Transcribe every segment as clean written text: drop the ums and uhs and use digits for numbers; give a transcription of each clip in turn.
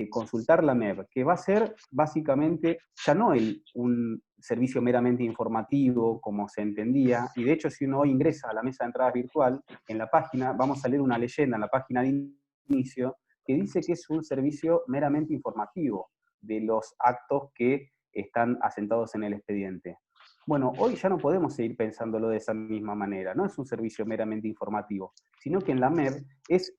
consultar la MEP, que va a ser básicamente ya no un servicio meramente informativo como se entendía, y de hecho si uno hoy ingresa a la mesa de entradas virtual, en la página vamos a leer una leyenda en la página de inicio que dice que es un servicio meramente informativo de los actos que están asentados en el expediente. Bueno, hoy ya no podemos seguir pensándolo de esa misma manera, no es un servicio meramente informativo, sino que en la MEP es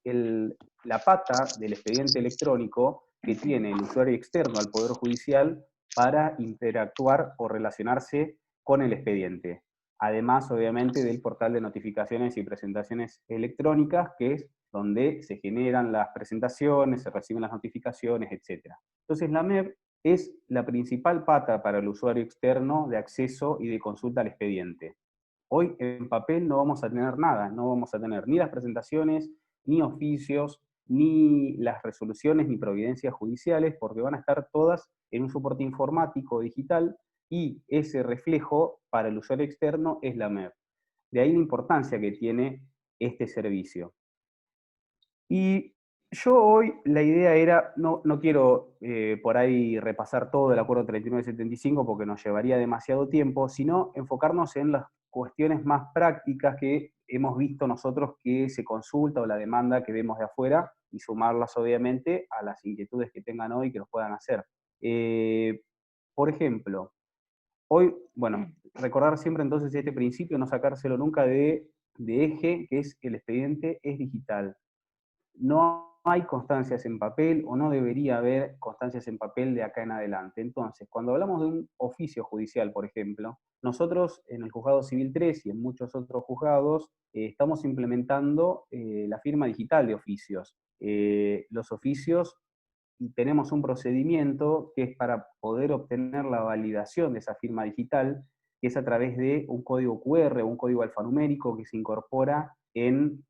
la pata del expediente electrónico que tiene el usuario externo al Poder Judicial para interactuar o relacionarse con el expediente. Además, obviamente, del portal de notificaciones y presentaciones electrónicas, que es donde se generan las presentaciones, se reciben las notificaciones, etc. Entonces, la MEP es la principal pata para el usuario externo de acceso y de consulta al expediente. Hoy en papel no vamos a tener nada, no vamos a tener ni las presentaciones, ni oficios, ni las resoluciones, ni providencias judiciales, porque van a estar todas en un soporte informático digital y ese reflejo para el usuario externo es la MEP. De ahí la importancia que tiene este servicio. Y yo hoy la idea era, no quiero por ahí repasar todo el acuerdo 3975 porque nos llevaría demasiado tiempo, sino enfocarnos en las cuestiones más prácticas que hemos visto nosotros que se consulta o la demanda que vemos de afuera y sumarlas obviamente a las inquietudes que tengan hoy que los puedan hacer. Por ejemplo, hoy, bueno, recordar siempre entonces este principio, no sacárselo nunca de eje, que es el expediente es digital. No hay constancias en papel o no debería haber constancias en papel de acá en adelante. Entonces, cuando hablamos de un oficio judicial, por ejemplo, nosotros en el Juzgado Civil 3 y en muchos otros juzgados estamos implementando la firma digital de oficios. Los oficios y tenemos un procedimiento que es para poder obtener la validación de esa firma digital, que es a través de un código QR o un código alfanumérico que se incorpora en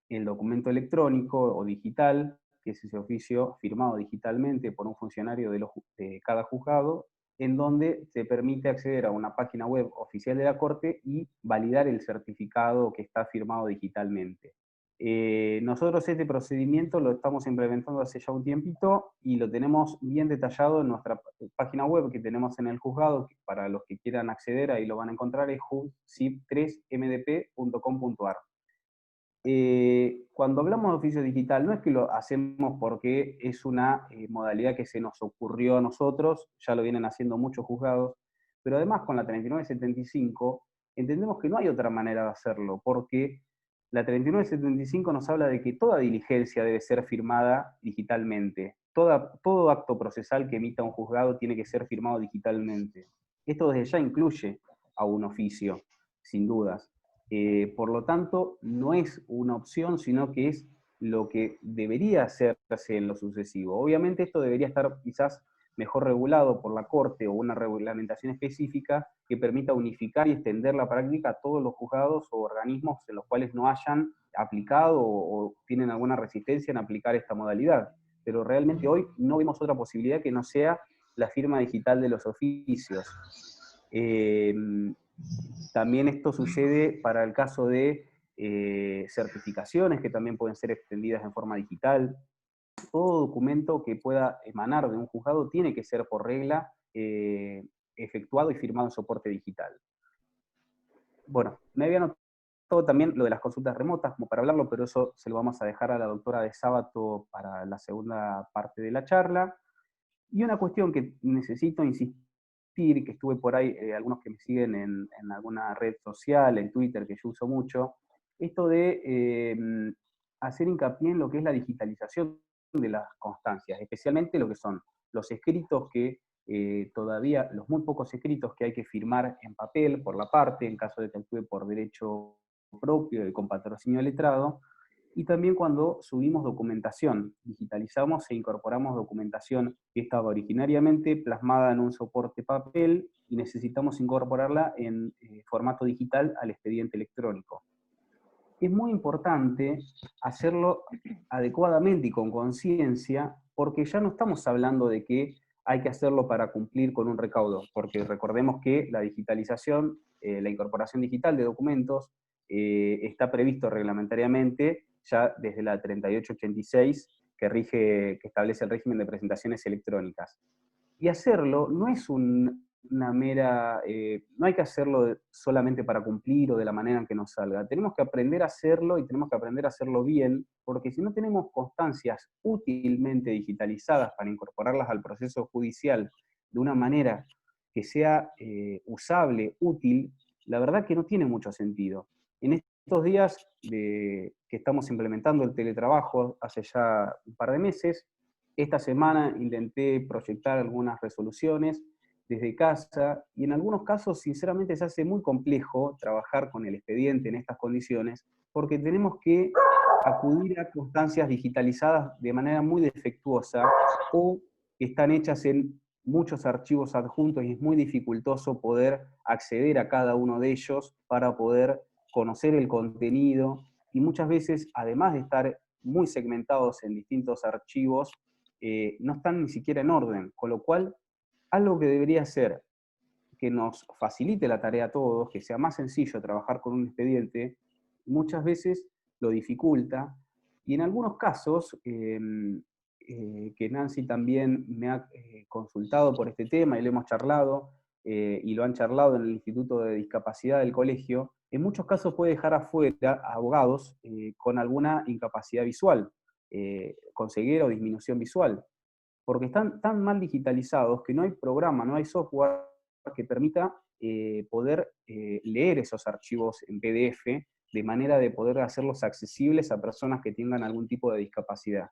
el documento electrónico o digital, que es ese oficio firmado digitalmente por un funcionario de cada juzgado, en donde se permite acceder a una página web oficial de la Corte y validar el certificado que está firmado digitalmente. Nosotros este procedimiento lo estamos implementando hace ya un tiempito y lo tenemos bien detallado en nuestra página web que tenemos en el juzgado, que para los que quieran acceder ahí lo van a encontrar, es juzcip3mdp.com.ar. Cuando hablamos de oficio digital, no es que lo hacemos porque es una modalidad que se nos ocurrió a nosotros, ya lo vienen haciendo muchos juzgados, pero además con la 3975 entendemos que no hay otra manera de hacerlo, porque la 3975 nos habla de que toda diligencia debe ser firmada digitalmente. Todo acto procesal que emita un juzgado tiene que ser firmado digitalmente. Esto desde ya incluye a un oficio, sin dudas. Por lo tanto, no es una opción, sino que es lo que debería hacerse en lo sucesivo. Obviamente esto debería estar quizás mejor regulado por la Corte o una reglamentación específica que permita unificar y extender la práctica a todos los juzgados o organismos en los cuales no hayan aplicado o tienen alguna resistencia en aplicar esta modalidad. Pero realmente hoy no vemos otra posibilidad que no sea la firma digital de los oficios. También esto sucede para el caso de certificaciones que también pueden ser extendidas en forma digital. Todo documento que pueda emanar de un juzgado tiene que ser por regla efectuado y firmado en soporte digital. Bueno, me había anotado también lo de las consultas remotas como para hablarlo, pero eso se lo vamos a dejar a la doctora de Sábato para la segunda parte de la charla. Y una cuestión que necesito insistir, que estuve por ahí, algunos que me siguen en alguna red social, en Twitter, que yo uso mucho, esto de hacer hincapié en lo que es la digitalización de las constancias, especialmente lo que son los escritos que todavía, los muy pocos escritos que hay que firmar en papel por la parte, en caso de que actúe por derecho propio y con patrocinio letrado, y también cuando subimos documentación, digitalizamos e incorporamos documentación que estaba originariamente plasmada en un soporte papel y necesitamos incorporarla en formato digital al expediente electrónico. Es muy importante hacerlo adecuadamente y con conciencia, porque ya no estamos hablando de que hay que hacerlo para cumplir con un recaudo, porque recordemos que la digitalización, la incorporación digital de documentos, está previsto reglamentariamente ya desde la 3886, que establece el régimen de presentaciones electrónicas. Y hacerlo no es una mera, no hay que hacerlo solamente para cumplir o de la manera en que nos salga. Tenemos que aprender a hacerlo y tenemos que aprender a hacerlo bien, porque si no tenemos constancias útilmente digitalizadas para incorporarlas al proceso judicial de una manera que sea usable, útil, la verdad que no tiene mucho sentido. En estos días que estamos implementando el teletrabajo hace ya un par de meses, esta semana intenté proyectar algunas resoluciones desde casa, y en algunos casos, sinceramente, se hace muy complejo trabajar con el expediente en estas condiciones, porque tenemos que acudir a constancias digitalizadas de manera muy defectuosa, o que están hechas en muchos archivos adjuntos, y es muy dificultoso poder acceder a cada uno de ellos para poder conocer el contenido, y muchas veces, además de estar muy segmentados en distintos archivos, no están ni siquiera en orden, con lo cual algo que debería ser que nos facilite la tarea a todos, que sea más sencillo trabajar con un expediente, muchas veces lo dificulta, y en algunos casos, que Nancy también me ha consultado por este tema y lo hemos charlado, y lo han charlado en el Instituto de Discapacidad del colegio, en muchos casos puede dejar afuera a abogados con alguna incapacidad visual, con ceguera o disminución visual, porque están tan mal digitalizados que no hay programa, no hay software que permita poder leer esos archivos en PDF de manera de poder hacerlos accesibles a personas que tengan algún tipo de discapacidad.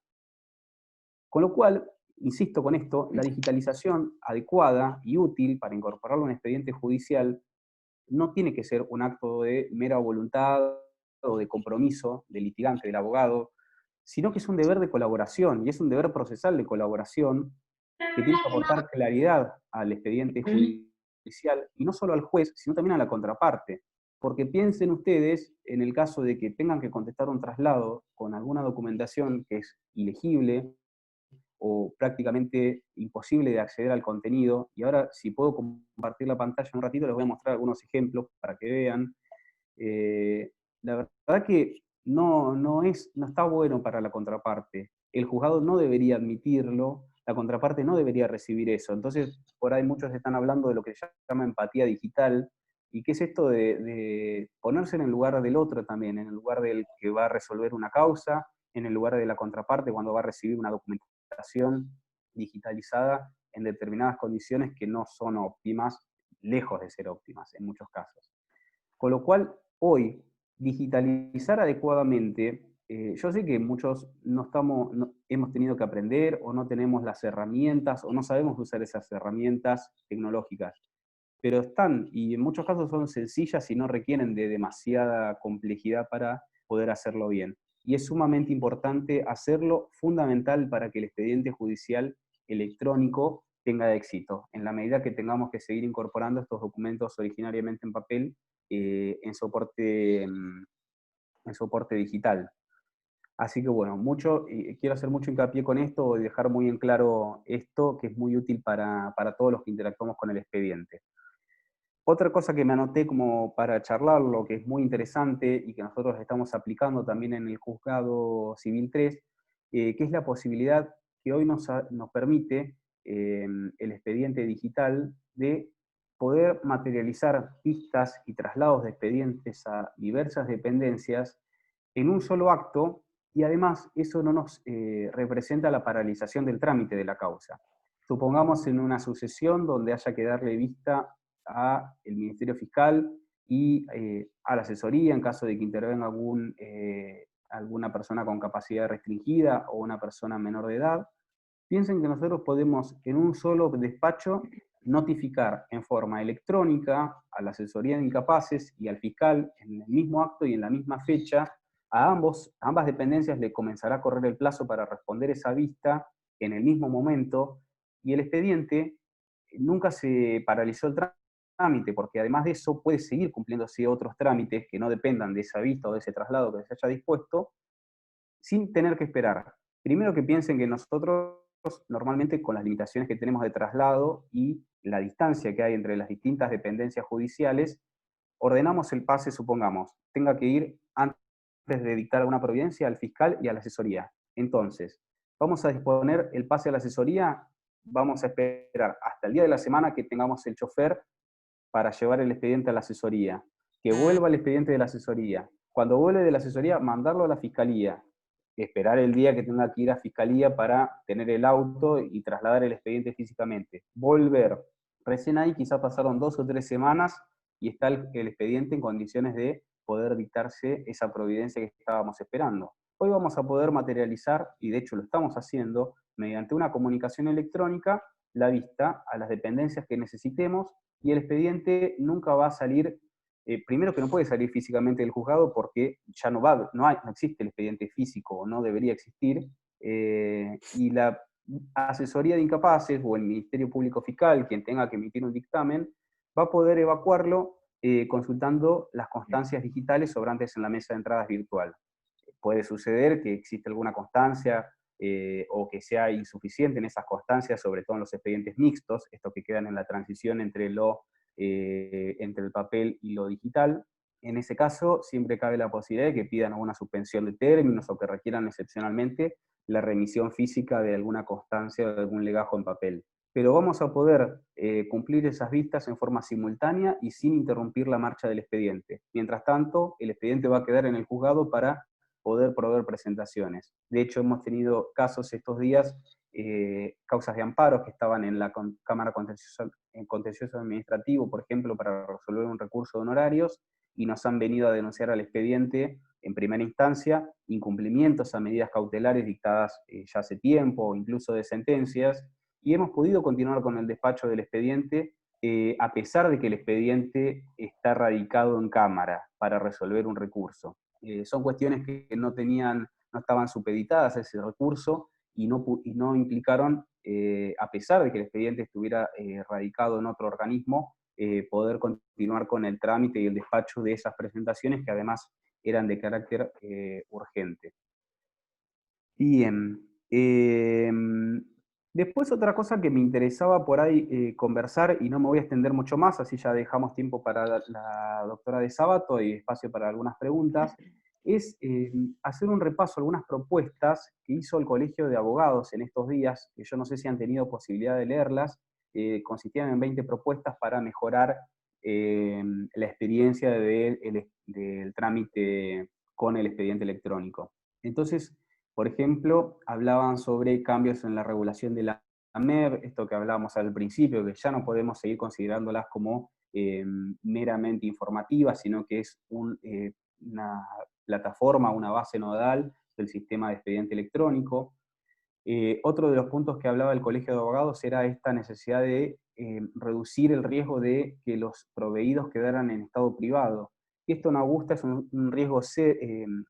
Con lo cual, insisto con esto, la digitalización adecuada y útil para incorporarlo a un expediente judicial no tiene que ser un acto de mera voluntad o de compromiso del litigante, del abogado, sino que es un deber de colaboración, y es un deber procesal de colaboración que tiene que aportar claridad al expediente judicial, y no solo al juez, sino también a la contraparte. Porque piensen ustedes, en el caso de que tengan que contestar un traslado con alguna documentación que es ilegible o prácticamente imposible de acceder al contenido, y ahora si puedo compartir la pantalla un ratito, les voy a mostrar algunos ejemplos para que vean. La verdad que no está bueno para la contraparte. El juzgado no debería admitirlo, la contraparte no debería recibir eso. Entonces, por ahí muchos están hablando de lo que se llama empatía digital, y qué es esto de ponerse en el lugar del otro también, en el lugar del que va a resolver una causa, en el lugar de la contraparte cuando va a recibir una documentación digitalizada en determinadas condiciones que no son óptimas, lejos de ser óptimas en muchos casos. Con lo cual, hoy, digitalizar adecuadamente, yo sé que muchos hemos tenido que aprender, o no tenemos las herramientas, o no sabemos usar esas herramientas tecnológicas, pero están, y en muchos casos son sencillas y no requieren de demasiada complejidad para poder hacerlo bien. Y es sumamente importante hacerlo, fundamental para que el expediente judicial electrónico tenga éxito, en la medida que tengamos que seguir incorporando estos documentos originariamente en papel en soporte digital. Así que bueno, quiero hacer mucho hincapié con esto y dejar muy en claro esto, que es muy útil para todos los que interactuamos con el expediente. Otra cosa que me anoté como para charlarlo, que es muy interesante y que nosotros estamos aplicando también en el Juzgado Civil 3, que es la posibilidad que hoy nos permite el expediente digital de poder materializar pistas y traslados de expedientes a diversas dependencias en un solo acto, y además eso no nos representa la paralización del trámite de la causa. Supongamos en una sucesión donde haya que darle vista a el Ministerio Fiscal y a la asesoría en caso de que intervenga alguna persona con capacidad restringida o una persona menor de edad. Piensen que nosotros podemos en un solo despacho notificar en forma electrónica a la asesoría de incapaces y al fiscal en el mismo acto y en la misma fecha. A ambas dependencias le comenzará a correr el plazo para responder esa vista en el mismo momento, y el expediente nunca se paralizó el trámite, porque además de eso puede seguir cumpliéndose otros trámites que no dependan de esa vista o de ese traslado que se haya dispuesto, sin tener que esperar. Primero, que piensen que nosotros normalmente, con las limitaciones que tenemos de traslado y la distancia que hay entre las distintas dependencias judiciales, ordenamos el pase, supongamos, tenga que ir antes de dictar alguna providencia al fiscal y a la asesoría. Entonces, vamos a disponer el pase a la asesoría, vamos a esperar hasta el día de la semana que tengamos el chofer para llevar el expediente a la asesoría, que vuelva el expediente de la asesoría. Cuando vuelve de la asesoría, mandarlo a la fiscalía, esperar el día que tenga que ir a fiscalía para tener el auto y trasladar el expediente físicamente. Volver. Recién ahí quizás pasaron 2 o 3 semanas y está el expediente en condiciones de poder dictarse esa providencia que estábamos esperando. Hoy vamos a poder materializar, y de hecho lo estamos haciendo, mediante una comunicación electrónica, la vista a las dependencias que necesitemos, y el expediente nunca va a salir, primero que no puede salir físicamente del juzgado porque ya no existe el expediente físico, o no debería existir, y la asesoría de incapaces o el Ministerio Público Fiscal, quien tenga que emitir un dictamen, va a poder evacuarlo consultando las constancias digitales sobrantes en la mesa de entradas virtual. Puede suceder que existe alguna constancia o que sea insuficiente en esas constancias, sobre todo en los expedientes mixtos, estos que quedan en la transición entre el papel y lo digital. En ese caso, siempre cabe la posibilidad de que pidan alguna suspensión de términos o que requieran excepcionalmente la remisión física de alguna constancia o de algún legajo en papel. Pero vamos a poder cumplir esas vistas en forma simultánea y sin interrumpir la marcha del expediente. Mientras tanto, el expediente va a quedar en el juzgado para poder proveer presentaciones. De hecho, hemos tenido casos estos días, causas de amparos que estaban en la Cámara Contencioso Administrativo, por ejemplo, para resolver un recurso de honorarios, y nos han venido a denunciar al expediente en primera instancia incumplimientos a medidas cautelares dictadas ya hace tiempo, o incluso de sentencias, y hemos podido continuar con el despacho del expediente a pesar de que el expediente está radicado en Cámara para resolver un recurso. Son cuestiones que no estaban supeditadas a ese recurso y no implicaron, a pesar de que el expediente estuviera radicado en otro organismo, poder continuar con el trámite y el despacho de esas presentaciones que además eran de carácter urgente. Bien. Después otra cosa que me interesaba por ahí conversar, y no me voy a extender mucho más, así ya dejamos tiempo para la doctora de Sábato y espacio para algunas preguntas, es hacer un repaso, algunas propuestas que hizo el Colegio de Abogados en estos días, que yo no sé si han tenido posibilidad de leerlas, consistían en 20 propuestas para mejorar la experiencia del trámite con el expediente electrónico. Entonces, por ejemplo, hablaban sobre cambios en la regulación de la MEB, esto que hablábamos al principio, que ya no podemos seguir considerándolas como meramente informativas, sino que es una plataforma, una base nodal del sistema de expediente electrónico. Otro de los puntos que hablaba el Colegio de Abogados era esta necesidad de reducir el riesgo de que los proveídos quedaran en estado privado. Y esto no gusta, es un riesgo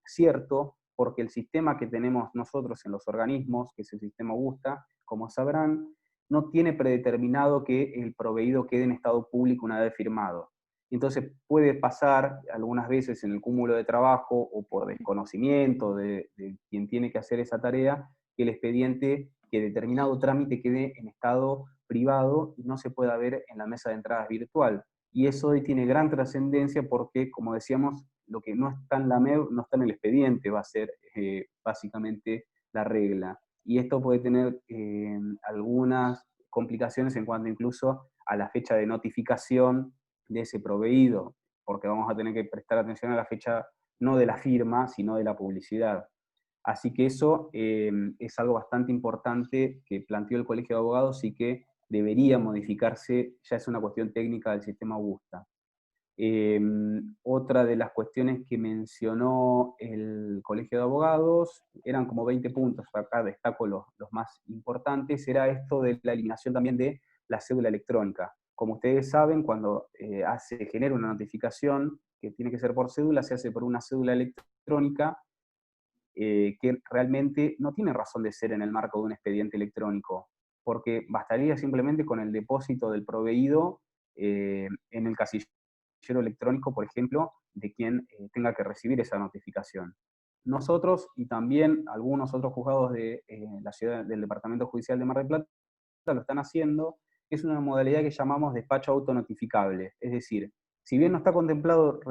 cierto, porque el sistema que tenemos nosotros en los organismos, que es el sistema Augusta, como sabrán, no tiene predeterminado que el proveído quede en estado público una vez firmado. Entonces puede pasar algunas veces en el cúmulo de trabajo o por desconocimiento de quien tiene que hacer esa tarea, que el expediente, que determinado trámite quede en estado privado y no se pueda ver en la mesa de entradas virtual. Y eso hoy tiene gran trascendencia porque, como decíamos, lo que no está en la MEB no está en el expediente, va a ser básicamente la regla. Y esto puede tener algunas complicaciones en cuanto incluso a la fecha de notificación de ese proveído, porque vamos a tener que prestar atención a la fecha no de la firma, sino de la publicidad. Así que eso es algo bastante importante que planteó el Colegio de Abogados y que debería modificarse, ya es una cuestión técnica del sistema Augusta. Otra de las cuestiones que mencionó el Colegio de Abogados, eran como 20 puntos, acá destaco los más importantes, era esto de la eliminación también de la cédula electrónica. Como ustedes saben, cuando se genera una notificación que tiene que ser por cédula, se hace por una cédula electrónica que realmente no tiene razón de ser en el marco de un expediente electrónico, porque bastaría simplemente con el depósito del proveído en el casillero electrónico, por ejemplo, de quien tenga que recibir esa notificación. Nosotros y también algunos otros juzgados de la ciudad, del Departamento Judicial de Mar del Plata lo están haciendo, es una modalidad que llamamos despacho autonotificable. Es decir, si bien no está contemplado,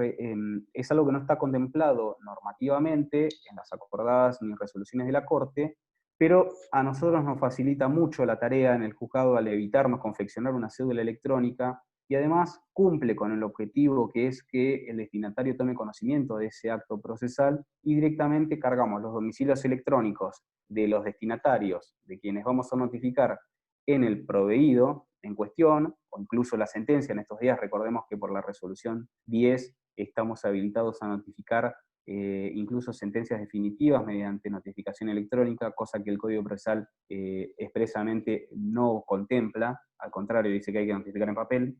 es algo que no está contemplado normativamente en las acordadas ni resoluciones de la Corte, pero a nosotros nos facilita mucho la tarea en el juzgado al evitarnos confeccionar una cédula electrónica, y además cumple con el objetivo que es que el destinatario tome conocimiento de ese acto procesal, y directamente cargamos los domicilios electrónicos de los destinatarios, de quienes vamos a notificar, en el proveído en cuestión, o incluso la sentencia en estos días. Recordemos que por la resolución 10 estamos habilitados a notificar incluso sentencias definitivas mediante notificación electrónica, cosa que el Código Procesal expresamente no contempla, al contrario, dice que hay que notificar en papel,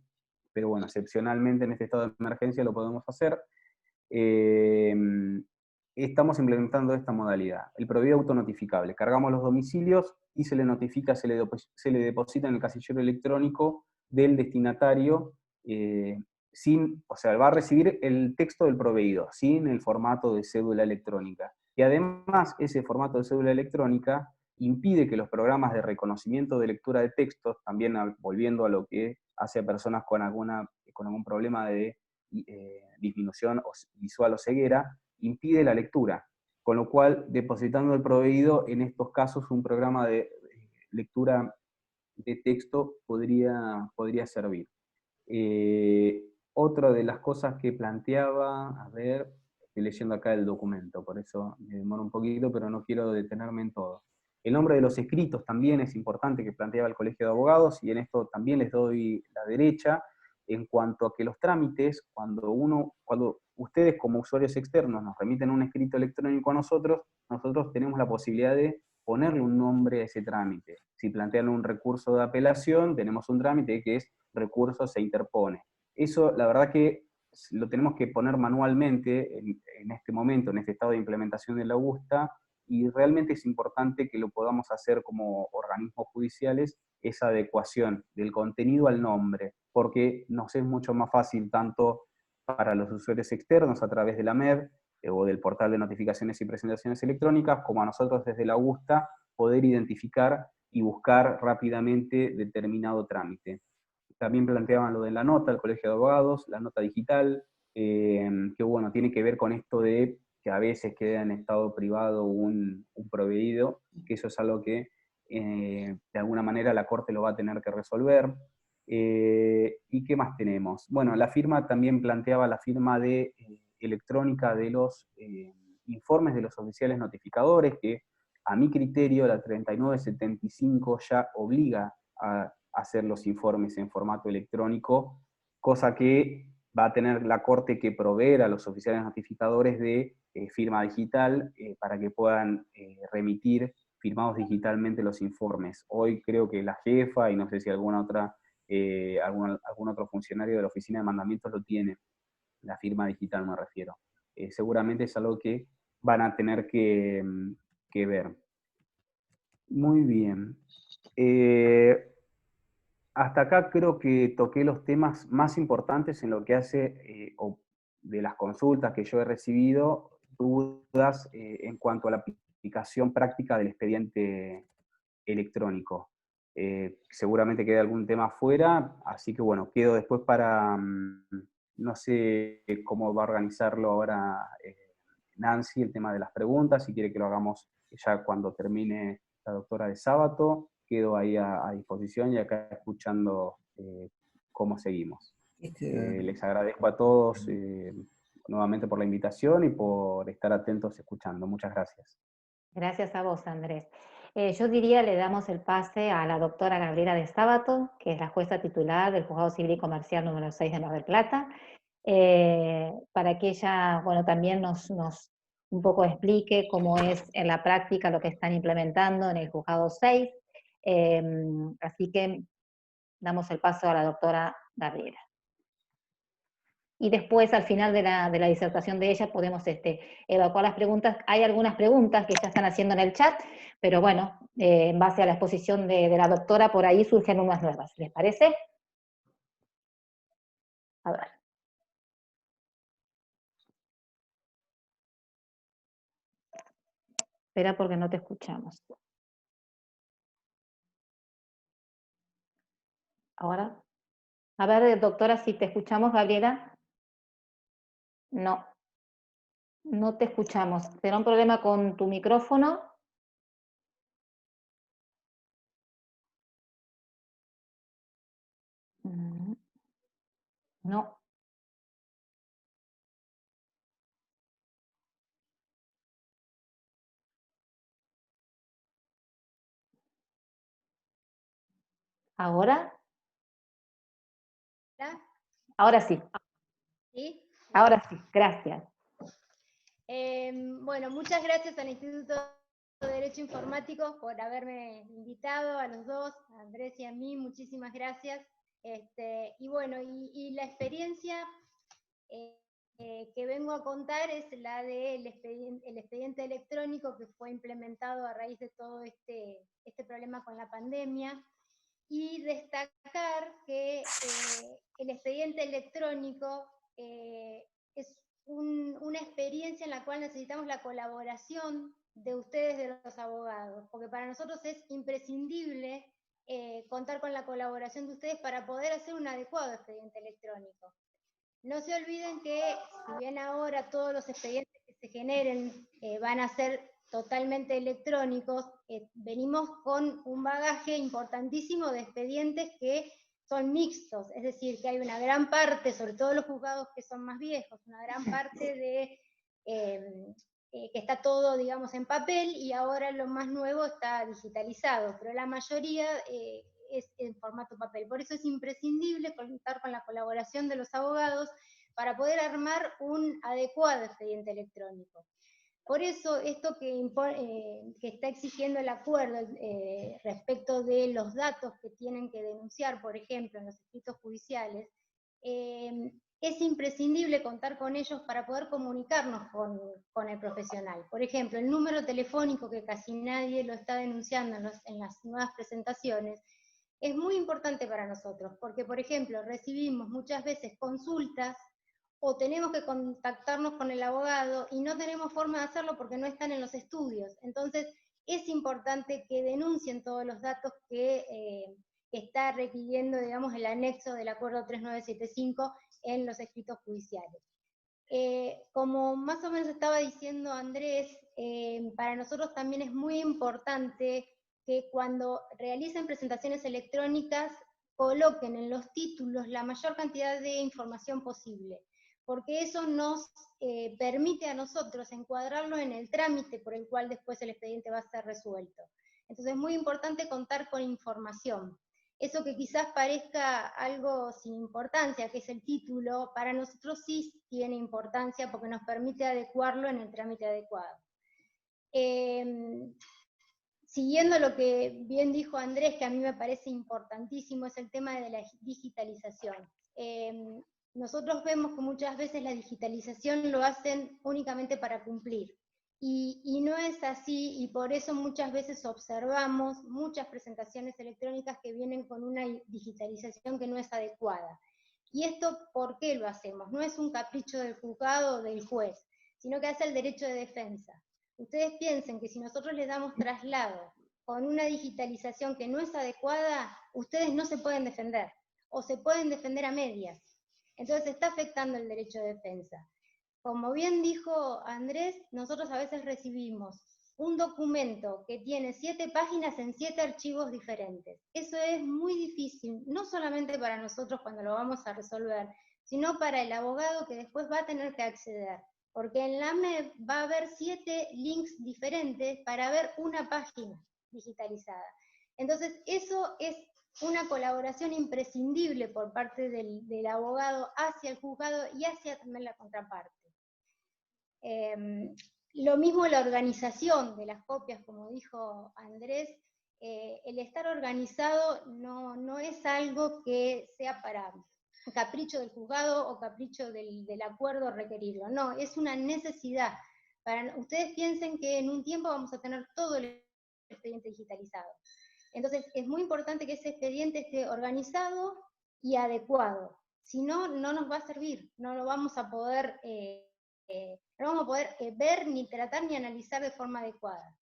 pero bueno, excepcionalmente en este estado de emergencia lo podemos hacer. Eh, Estamos implementando esta modalidad, el proveído autonotificable. Cargamos los domicilios y se le notifica, se le deposita en el casillero electrónico del destinatario, o sea, va a recibir el texto del proveído, sin el formato de cédula electrónica. Y además, ese formato de cédula electrónica impide que los programas de reconocimiento de lectura de textos, también volviendo a lo que hace a personas con algún problema de disminución visual o ceguera, impide la lectura, con lo cual, depositando el proveído, en estos casos un programa de lectura de texto podría servir. Otra de las cosas que planteaba, a ver, estoy leyendo acá el documento, por eso me demoro un poquito, pero no quiero detenerme en todo. El nombre de los escritos también es importante, que planteaba el Colegio de Abogados, y en esto también les doy la derecha, en cuanto a que los trámites, cuando ustedes como usuarios externos nos remiten un escrito electrónico a nosotros tenemos la posibilidad de ponerle un nombre a ese trámite. Si plantean un recurso de apelación, tenemos un trámite que es recurso se interpone. Eso, la verdad que lo tenemos que poner manualmente en este momento, en este estado de implementación de la USTA, y realmente es importante que lo podamos hacer como organismos judiciales, esa adecuación del contenido al nombre, porque nos es mucho más fácil tanto para los usuarios externos a través de la MED o del portal de notificaciones y presentaciones electrónicas, como a nosotros desde la USTA, poder identificar y buscar rápidamente determinado trámite. También planteaban lo de la nota, el Colegio de Abogados, la nota digital, que bueno, tiene que ver con esto de que a veces queda en estado privado un proveído, que eso es algo que de alguna manera la Corte lo va a tener que resolver. ¿Y qué más tenemos? Bueno, la firma también planteaba la firma electrónica de los informes de los oficiales notificadores, que a mi criterio la 3975 ya obliga a hacer los informes en formato electrónico, cosa que va a tener la Corte que proveer a los oficiales notificadores de firma digital para que puedan remitir firmados digitalmente los informes. Hoy creo que la jefa, y no sé si alguna otra, algún otro funcionario de la oficina de mandamientos lo tiene, la firma digital me refiero. Seguramente es algo que van a tener que ver. Muy bien. Hasta acá creo que toqué los temas más importantes en lo que hace, o de las consultas que yo he recibido, dudas en cuanto a la aplicación práctica del expediente electrónico. Seguramente queda algún tema afuera, así que bueno, quedo después para, no sé cómo va a organizarlo ahora Nancy, el tema de las preguntas, si quiere que lo hagamos ya cuando termine la doctora de sábado, quedo ahí a disposición y acá escuchando cómo seguimos. Les agradezco a todos nuevamente por la invitación y por estar atentos escuchando. Muchas gracias. Gracias a vos, Andrés. Yo diría, le damos el pase a la doctora Gabriela de Sábato, que es la jueza titular del Juzgado Civil y Comercial número 6 de Mar del Plata, para que ella, bueno, también nos un poco explique cómo es en la práctica lo que están implementando en el Juzgado 6. Así que damos el paso a la doctora Gabriela. Y después, al final de la disertación de ella, podemos evacuar las preguntas. Hay algunas preguntas que ya están haciendo en el chat, pero bueno, en base a la exposición de la doctora, por ahí surgen unas nuevas. ¿Les parece? A ver. Espera porque no te escuchamos. Ahora. A ver, doctora, si te escuchamos, Gabriela. No, no te escuchamos. ¿Será un problema con tu micrófono? No. ¿Ahora? ¿Hola? Ahora sí. ¿Sí? Ahora sí, gracias. Bueno, muchas gracias al Instituto de Derecho Informático por haberme invitado a los dos, a Andrés y a mí, muchísimas gracias. Y bueno, y la experiencia que vengo a contar es la del expediente electrónico que fue implementado a raíz de todo este problema con la pandemia, y destacar que el expediente electrónico es una experiencia en la cual necesitamos la colaboración de ustedes, de los abogados, porque para nosotros es imprescindible contar con la colaboración de ustedes para poder hacer un adecuado expediente electrónico. No se olviden que, si bien ahora todos los expedientes que se generen van a ser totalmente electrónicos, venimos con un bagaje importantísimo de expedientes que son mixtos, es decir, que hay una gran parte, sobre todo los juzgados que son más viejos, una gran parte de que está todo, digamos, en papel, y ahora lo más nuevo está digitalizado, pero la mayoría es en formato papel. Por eso es imprescindible contar con la colaboración de los abogados para poder armar un adecuado expediente electrónico. Por eso, esto que está exigiendo el acuerdo respecto de los datos que tienen que denunciar, por ejemplo, en los escritos judiciales, es imprescindible contar con ellos para poder comunicarnos con el profesional. Por ejemplo, el número telefónico, que casi nadie lo está denunciando en las nuevas presentaciones, es muy importante para nosotros, porque, por ejemplo, recibimos muchas veces consultas o tenemos que contactarnos con el abogado y no tenemos forma de hacerlo porque no están en los estudios. Entonces, es importante que denuncien todos los datos que está requiriendo, digamos, el anexo del acuerdo 3975 en los escritos judiciales. Como más o menos estaba diciendo Andrés, para nosotros también es muy importante que cuando realicen presentaciones electrónicas coloquen en los títulos la mayor cantidad de información posible, porque eso nos permite a nosotros encuadrarlo en el trámite por el cual después el expediente va a ser resuelto. Entonces es muy importante contar con información. Eso que quizás parezca algo sin importancia, que es el título, para nosotros sí tiene importancia porque nos permite adecuarlo en el trámite adecuado. Siguiendo lo que bien dijo Andrés, que a mí me parece importantísimo, es el tema de la digitalización. Nosotros vemos que muchas veces la digitalización lo hacen únicamente para cumplir. Y no es así, y por eso muchas veces observamos muchas presentaciones electrónicas que vienen con una digitalización que no es adecuada. ¿Y esto por qué lo hacemos? No es un capricho del juzgado o del juez, sino que hace el derecho de defensa. Ustedes piensen que si nosotros les damos traslado con una digitalización que no es adecuada, ustedes no se pueden defender, o se pueden defender a medias. Entonces está afectando el derecho de defensa. Como bien dijo Andrés, nosotros a veces recibimos un documento que tiene 7 páginas en 7 archivos diferentes. Eso es muy difícil, no solamente para nosotros cuando lo vamos a resolver, sino para el abogado que después va a tener que acceder. Porque en la MEP va a haber 7 links diferentes para ver una página digitalizada. Entonces, eso es una colaboración imprescindible por parte del abogado hacia el juzgado y hacia también la contraparte. Lo mismo la organización de las copias, como dijo Andrés, el estar organizado no es algo que sea para capricho del juzgado o capricho del acuerdo requerirlo, no, es una necesidad. Ustedes piensen que en un tiempo vamos a tener todo el expediente digitalizado. Entonces es muy importante que ese expediente esté organizado y adecuado, si no, no nos va a servir, no lo vamos a poder no vamos a poder ver, ni tratar, ni analizar de forma adecuada.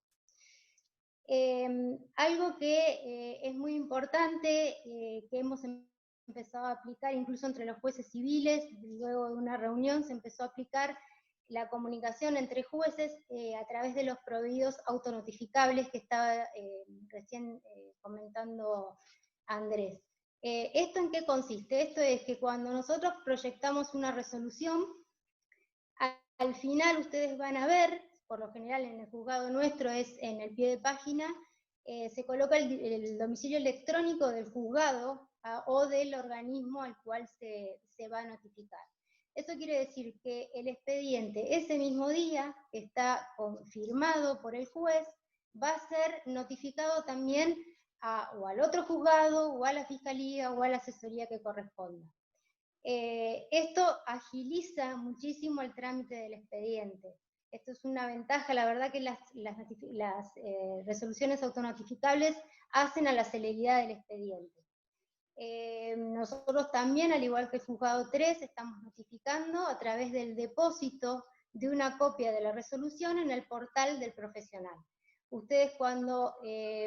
Algo que es muy importante, que hemos empezado a aplicar incluso entre los jueces civiles, luego de una reunión se empezó a aplicar la comunicación entre jueces a través de los prohibidos autonotificables que estaba recién comentando Andrés. ¿Esto en qué consiste? Esto es que cuando nosotros proyectamos una resolución, al final ustedes van a ver, por lo general en el juzgado nuestro es en el pie de página, se coloca el domicilio electrónico del juzgado o del organismo al cual se va a notificar. Eso quiere decir que el expediente ese mismo día, que está confirmado por el juez, va a ser notificado también o al otro juzgado, o a la fiscalía, o a la asesoría que corresponda. Esto agiliza muchísimo el trámite del expediente. Esto es una ventaja, la verdad que las resoluciones autonotificables hacen a la celeridad del expediente. Nosotros también, al igual que el juzgado 3, estamos notificando a través del depósito de una copia de la resolución en el portal del profesional. Ustedes cuando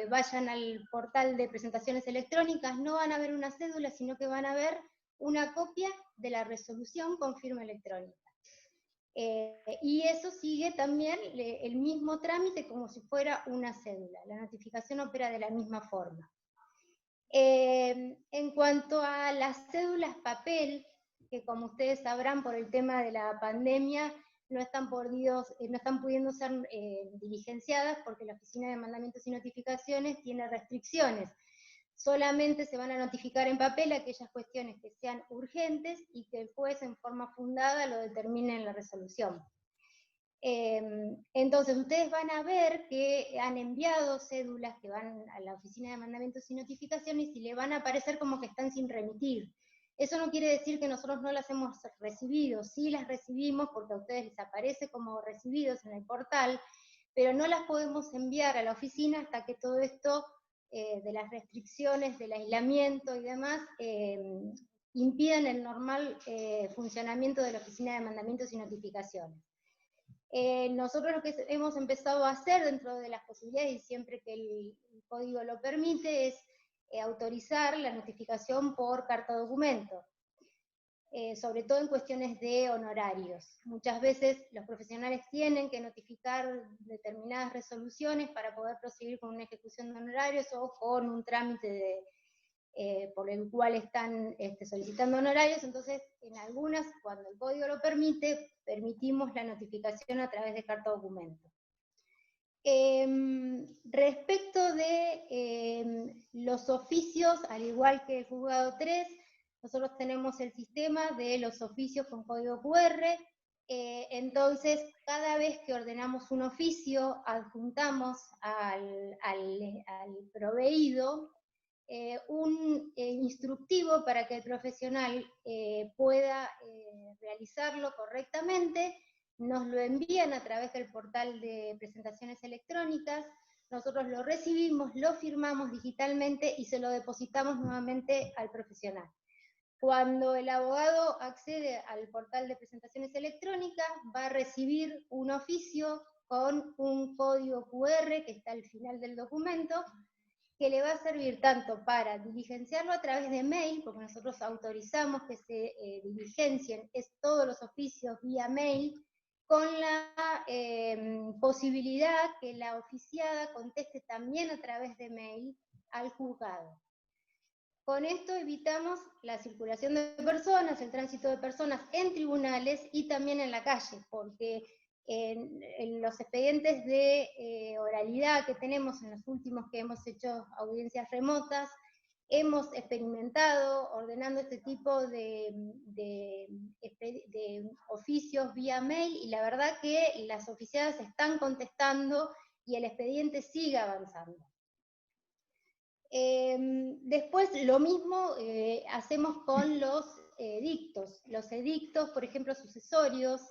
vayan al portal de presentaciones electrónicas no van a ver una cédula, sino que van a ver una copia de la resolución con firma electrónica. Y eso sigue también el mismo trámite como si fuera una cédula. La notificación opera de la misma forma. En cuanto a las cédulas papel, que como ustedes sabrán por el tema de la pandemia no están pudiendo ser diligenciadas porque la Oficina de Mandamientos y Notificaciones tiene restricciones. Solamente se van a notificar en papel aquellas cuestiones que sean urgentes y que el juez en forma fundada lo determine en la resolución. Entonces ustedes van a ver que han enviado cédulas que van a la Oficina de Mandamientos y Notificaciones y le van a aparecer como que están sin remitir. Eso no quiere decir que nosotros no las hemos recibido, sí las recibimos porque a ustedes les aparece como recibidos en el portal, pero no las podemos enviar a la oficina hasta que todo esto de las restricciones, del aislamiento y demás, impidan el normal funcionamiento de la Oficina de Mandamientos y Notificaciones. Nosotros lo que hemos empezado a hacer dentro de las posibilidades, y siempre que el código lo permite, es autorizar la notificación por carta documento, sobre todo en cuestiones de honorarios. Muchas veces los profesionales tienen que notificar determinadas resoluciones para poder proseguir con una ejecución de honorarios o con un trámite por el cual están solicitando honorarios. Entonces, en algunas, cuando el código lo permite, permitimos la notificación a través de carta documento. Respecto de los oficios, al igual que el juzgado 3, nosotros tenemos el sistema de los oficios con código QR, entonces cada vez que ordenamos un oficio, adjuntamos al proveído un instructivo para que el profesional pueda realizarlo correctamente. Nos lo envían a través del portal de presentaciones electrónicas, nosotros lo recibimos, lo firmamos digitalmente y se lo depositamos nuevamente al profesional. Cuando el abogado accede al portal de presentaciones electrónicas, va a recibir un oficio con un código QR que está al final del documento, que le va a servir tanto para diligenciarlo a través de mail, porque nosotros autorizamos que se diligencien todos los oficios vía mail, con la posibilidad que la oficiada conteste también a través de mail al juzgado. Con esto evitamos la circulación de personas, el tránsito de personas en tribunales y también en la calle, porque en los expedientes de oralidad que tenemos en los últimos que hemos hecho audiencias remotas, hemos experimentado ordenando este tipo de oficios vía mail y la verdad que las oficiadas están contestando y el expediente sigue avanzando. Después lo mismo hacemos con los edictos. Los edictos, por ejemplo, sucesorios,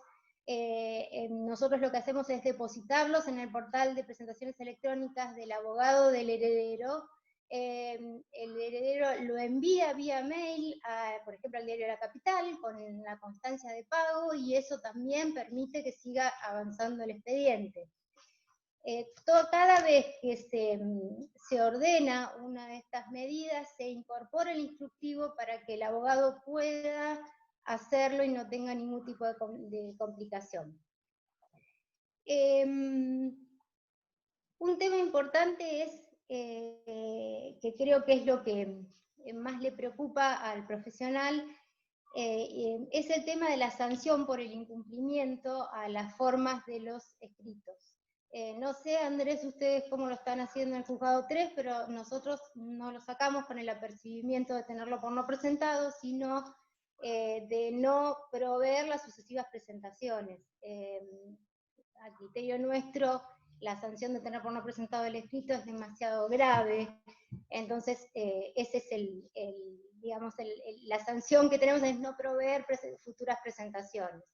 nosotros lo que hacemos es depositarlos en el portal de presentaciones electrónicas del abogado del heredero. El heredero lo envía vía mail, por ejemplo, al diario La Capital, con la constancia de pago, y eso también permite que siga avanzando el expediente. Cada vez que se ordena una de estas medidas, se incorpora el instructivo para que el abogado pueda hacerlo y no tenga ningún tipo de complicación. Un tema importante es, que creo que es lo que más le preocupa al profesional es el tema de la sanción por el incumplimiento a las formas de los escritos. No sé, Andrés, ustedes cómo lo están haciendo en el juzgado 3, pero nosotros no lo sacamos con el apercibimiento de tenerlo por no presentado, sino de no proveer las sucesivas presentaciones. A criterio nuestro, la sanción de tener por no presentado el escrito es demasiado grave, entonces ese es digamos, la sanción que tenemos es no proveer futuras presentaciones.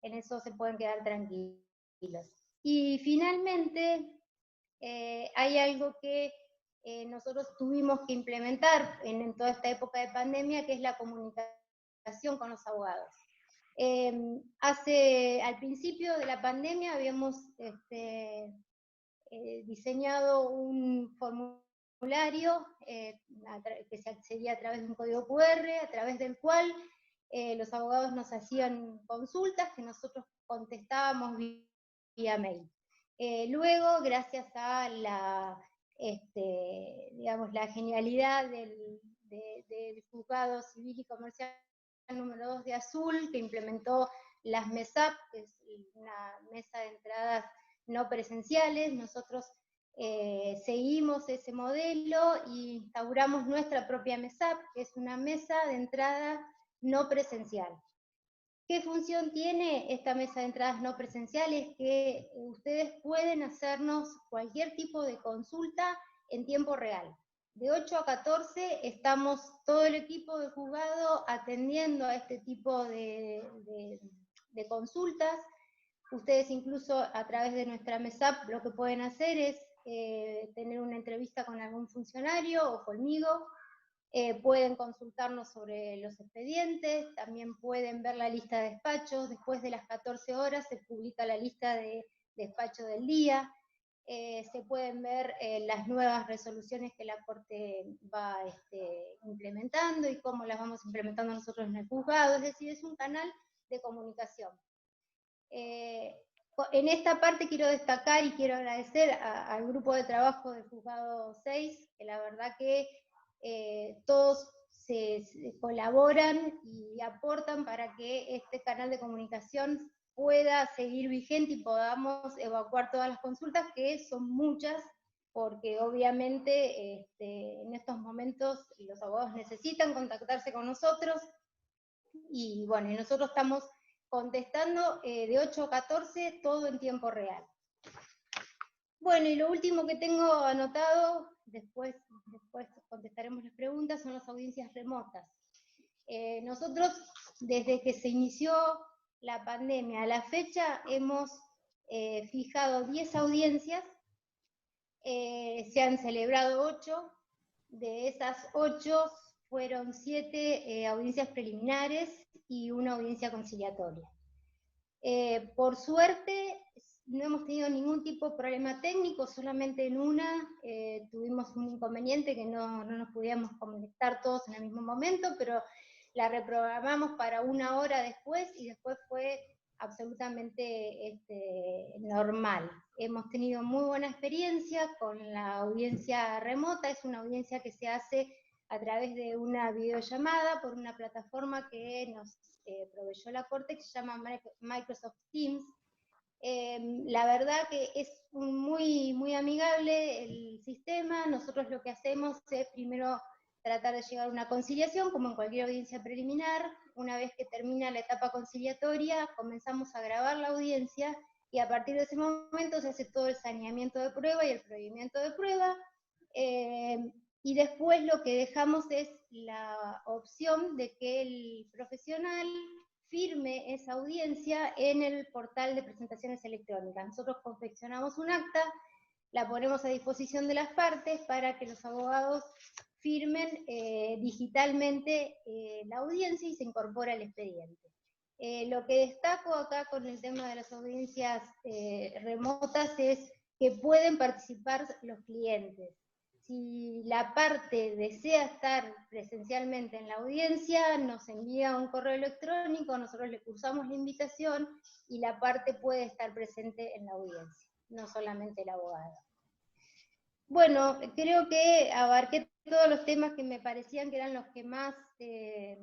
En eso se pueden quedar tranquilos. Y finalmente, hay algo que nosotros tuvimos que implementar en toda esta época de pandemia, que es la comunicación con los abogados. Al principio de la pandemia habíamos diseñado un formulario que se accedía a través de un código QR, a través del cual los abogados nos hacían consultas que nosotros contestábamos vía mail. Luego, gracias a digamos, la genialidad del Juzgado Civil y Comercial número 2 de Azul, que implementó las MESAP, que es una mesa de entradas no presenciales, nosotros seguimos ese modelo e instauramos nuestra propia MESAP, que es una mesa de entrada no presencial. ¿Qué función tiene esta mesa de entradas no presenciales? Que ustedes pueden hacernos cualquier tipo de consulta en tiempo real. De 8 a 14 estamos todo el equipo de juzgado atendiendo a este tipo de consultas. Ustedes incluso a través de nuestra MESAP lo que pueden hacer es tener una entrevista con algún funcionario o conmigo, pueden consultarnos sobre los expedientes, también pueden ver la lista de despachos, después de las 14 horas se publica la lista de despacho del día, se pueden ver las nuevas resoluciones que la Corte va implementando y cómo las vamos implementando nosotros en el juzgado, es decir, es un canal de comunicación. En esta parte quiero destacar y quiero agradecer al grupo de trabajo del Juzgado 6, que la verdad que todos se colaboran y aportan para que este canal de comunicación pueda seguir vigente y podamos evacuar todas las consultas, que son muchas, porque obviamente en estos momentos los abogados necesitan contactarse con nosotros, y bueno, y nosotros estamos contestando de 8 a 14, todo en tiempo real. Bueno, y lo último que tengo anotado, después contestaremos las preguntas, son las audiencias remotas. Nosotros, desde que se inició la pandemia a la fecha, hemos fijado 10 audiencias, se han celebrado 8, de esas 8 fueron 7 audiencias preliminares y una audiencia conciliatoria. Por suerte, no hemos tenido ningún tipo de problema técnico, solamente en una tuvimos un inconveniente que no nos podíamos conectar todos en el mismo momento, pero la reprogramamos para una hora después y después fue absolutamente normal. Hemos tenido muy buena experiencia con la audiencia remota, es una audiencia que se hace a través de una videollamada por una plataforma que nos proveyó la Corte, que se llama Microsoft Teams. La verdad que es muy, muy amigable el sistema. Nosotros lo que hacemos es primero tratar de llegar a una conciliación, como en cualquier audiencia preliminar. Una vez que termina la etapa conciliatoria, comenzamos a grabar la audiencia, y a partir de ese momento se hace todo el saneamiento de prueba y el prohibimiento de prueba, y después lo que dejamos es la opción de que el profesional firme esa audiencia en el portal de presentaciones electrónicas. Nosotros confeccionamos un acta, la ponemos a disposición de las partes para que los abogados firmen digitalmente la audiencia y se incorpora al expediente. Lo que destaco acá con el tema de las audiencias remotas es que pueden participar los clientes. Si la parte desea estar presencialmente en la audiencia, nos envía un correo electrónico, nosotros le cursamos la invitación y la parte puede estar presente en la audiencia, no solamente el abogado. Bueno, creo que abarqué todos los temas que me parecían que eran los que más se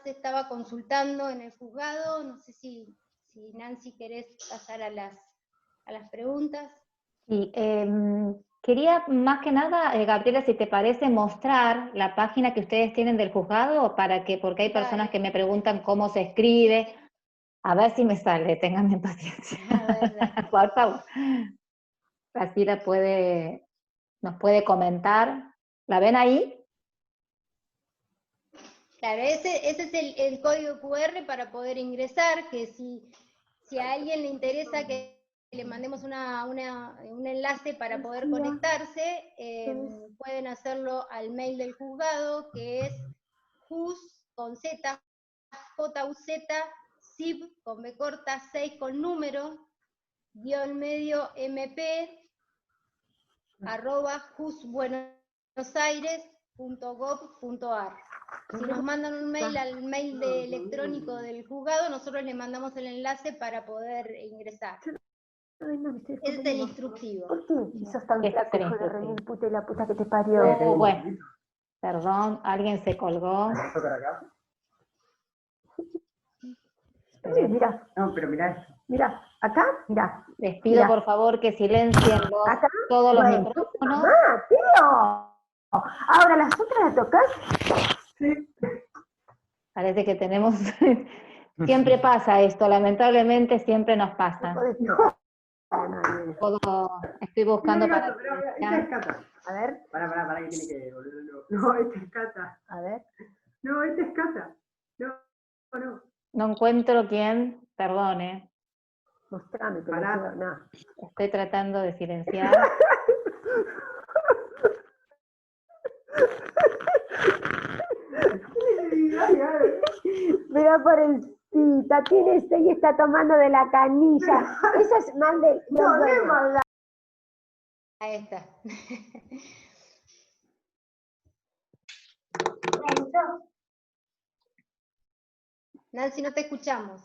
estaba consultando en el juzgado. No sé si Nancy querés pasar a las preguntas. Sí, quería más que nada, Gabriela, si te parece, mostrar la página que ustedes tienen del juzgado, porque hay personas que me preguntan cómo se escribe. A ver si me sale, ténganme paciencia. A ver, Por favor. Así nos puede comentar. ¿La ven ahí? Claro, ese es el código QR para poder ingresar, que si a alguien le interesa que le mandemos un enlace para poder conectarse, pueden hacerlo al mail del juzgado, que es juz, con Z, JUZ, SIB, con B corta, 6 con número, guión medio MP, @jusbuenosaires.gov.ar. Si nos mandan un mail al mail electrónico del juzgado, nosotros le mandamos el enlace para poder ingresar. Ese es el instructivo. ¿Por qué sos tan Este es el hijo de remil instructivo. puta y la puta que te parió? Bueno, perdón, alguien se colgó. Mira. No, pero mira esto. Mira, acá, mira. Les pido por favor que silencien ¿Acá? todos los Bueno, micrófonos. ¡mamá, tío! Ahora, ¿las otras las tocas? Sí. Parece que tenemos... Siempre pasa esto, lamentablemente siempre nos pasa. Estoy buscando para... Esta es Cata. A ver. Para, que tiene que volverlo. No, esta es Cata. A ver. No, esta es Cata. No. No encuentro quién, perdone. Mostrame, pero no. Estoy tratando de silenciar. Mira por encita, tiene y está tomando de la canilla. Eso es mal de... No es maldad. Ahí está. Nancy, no te escuchamos.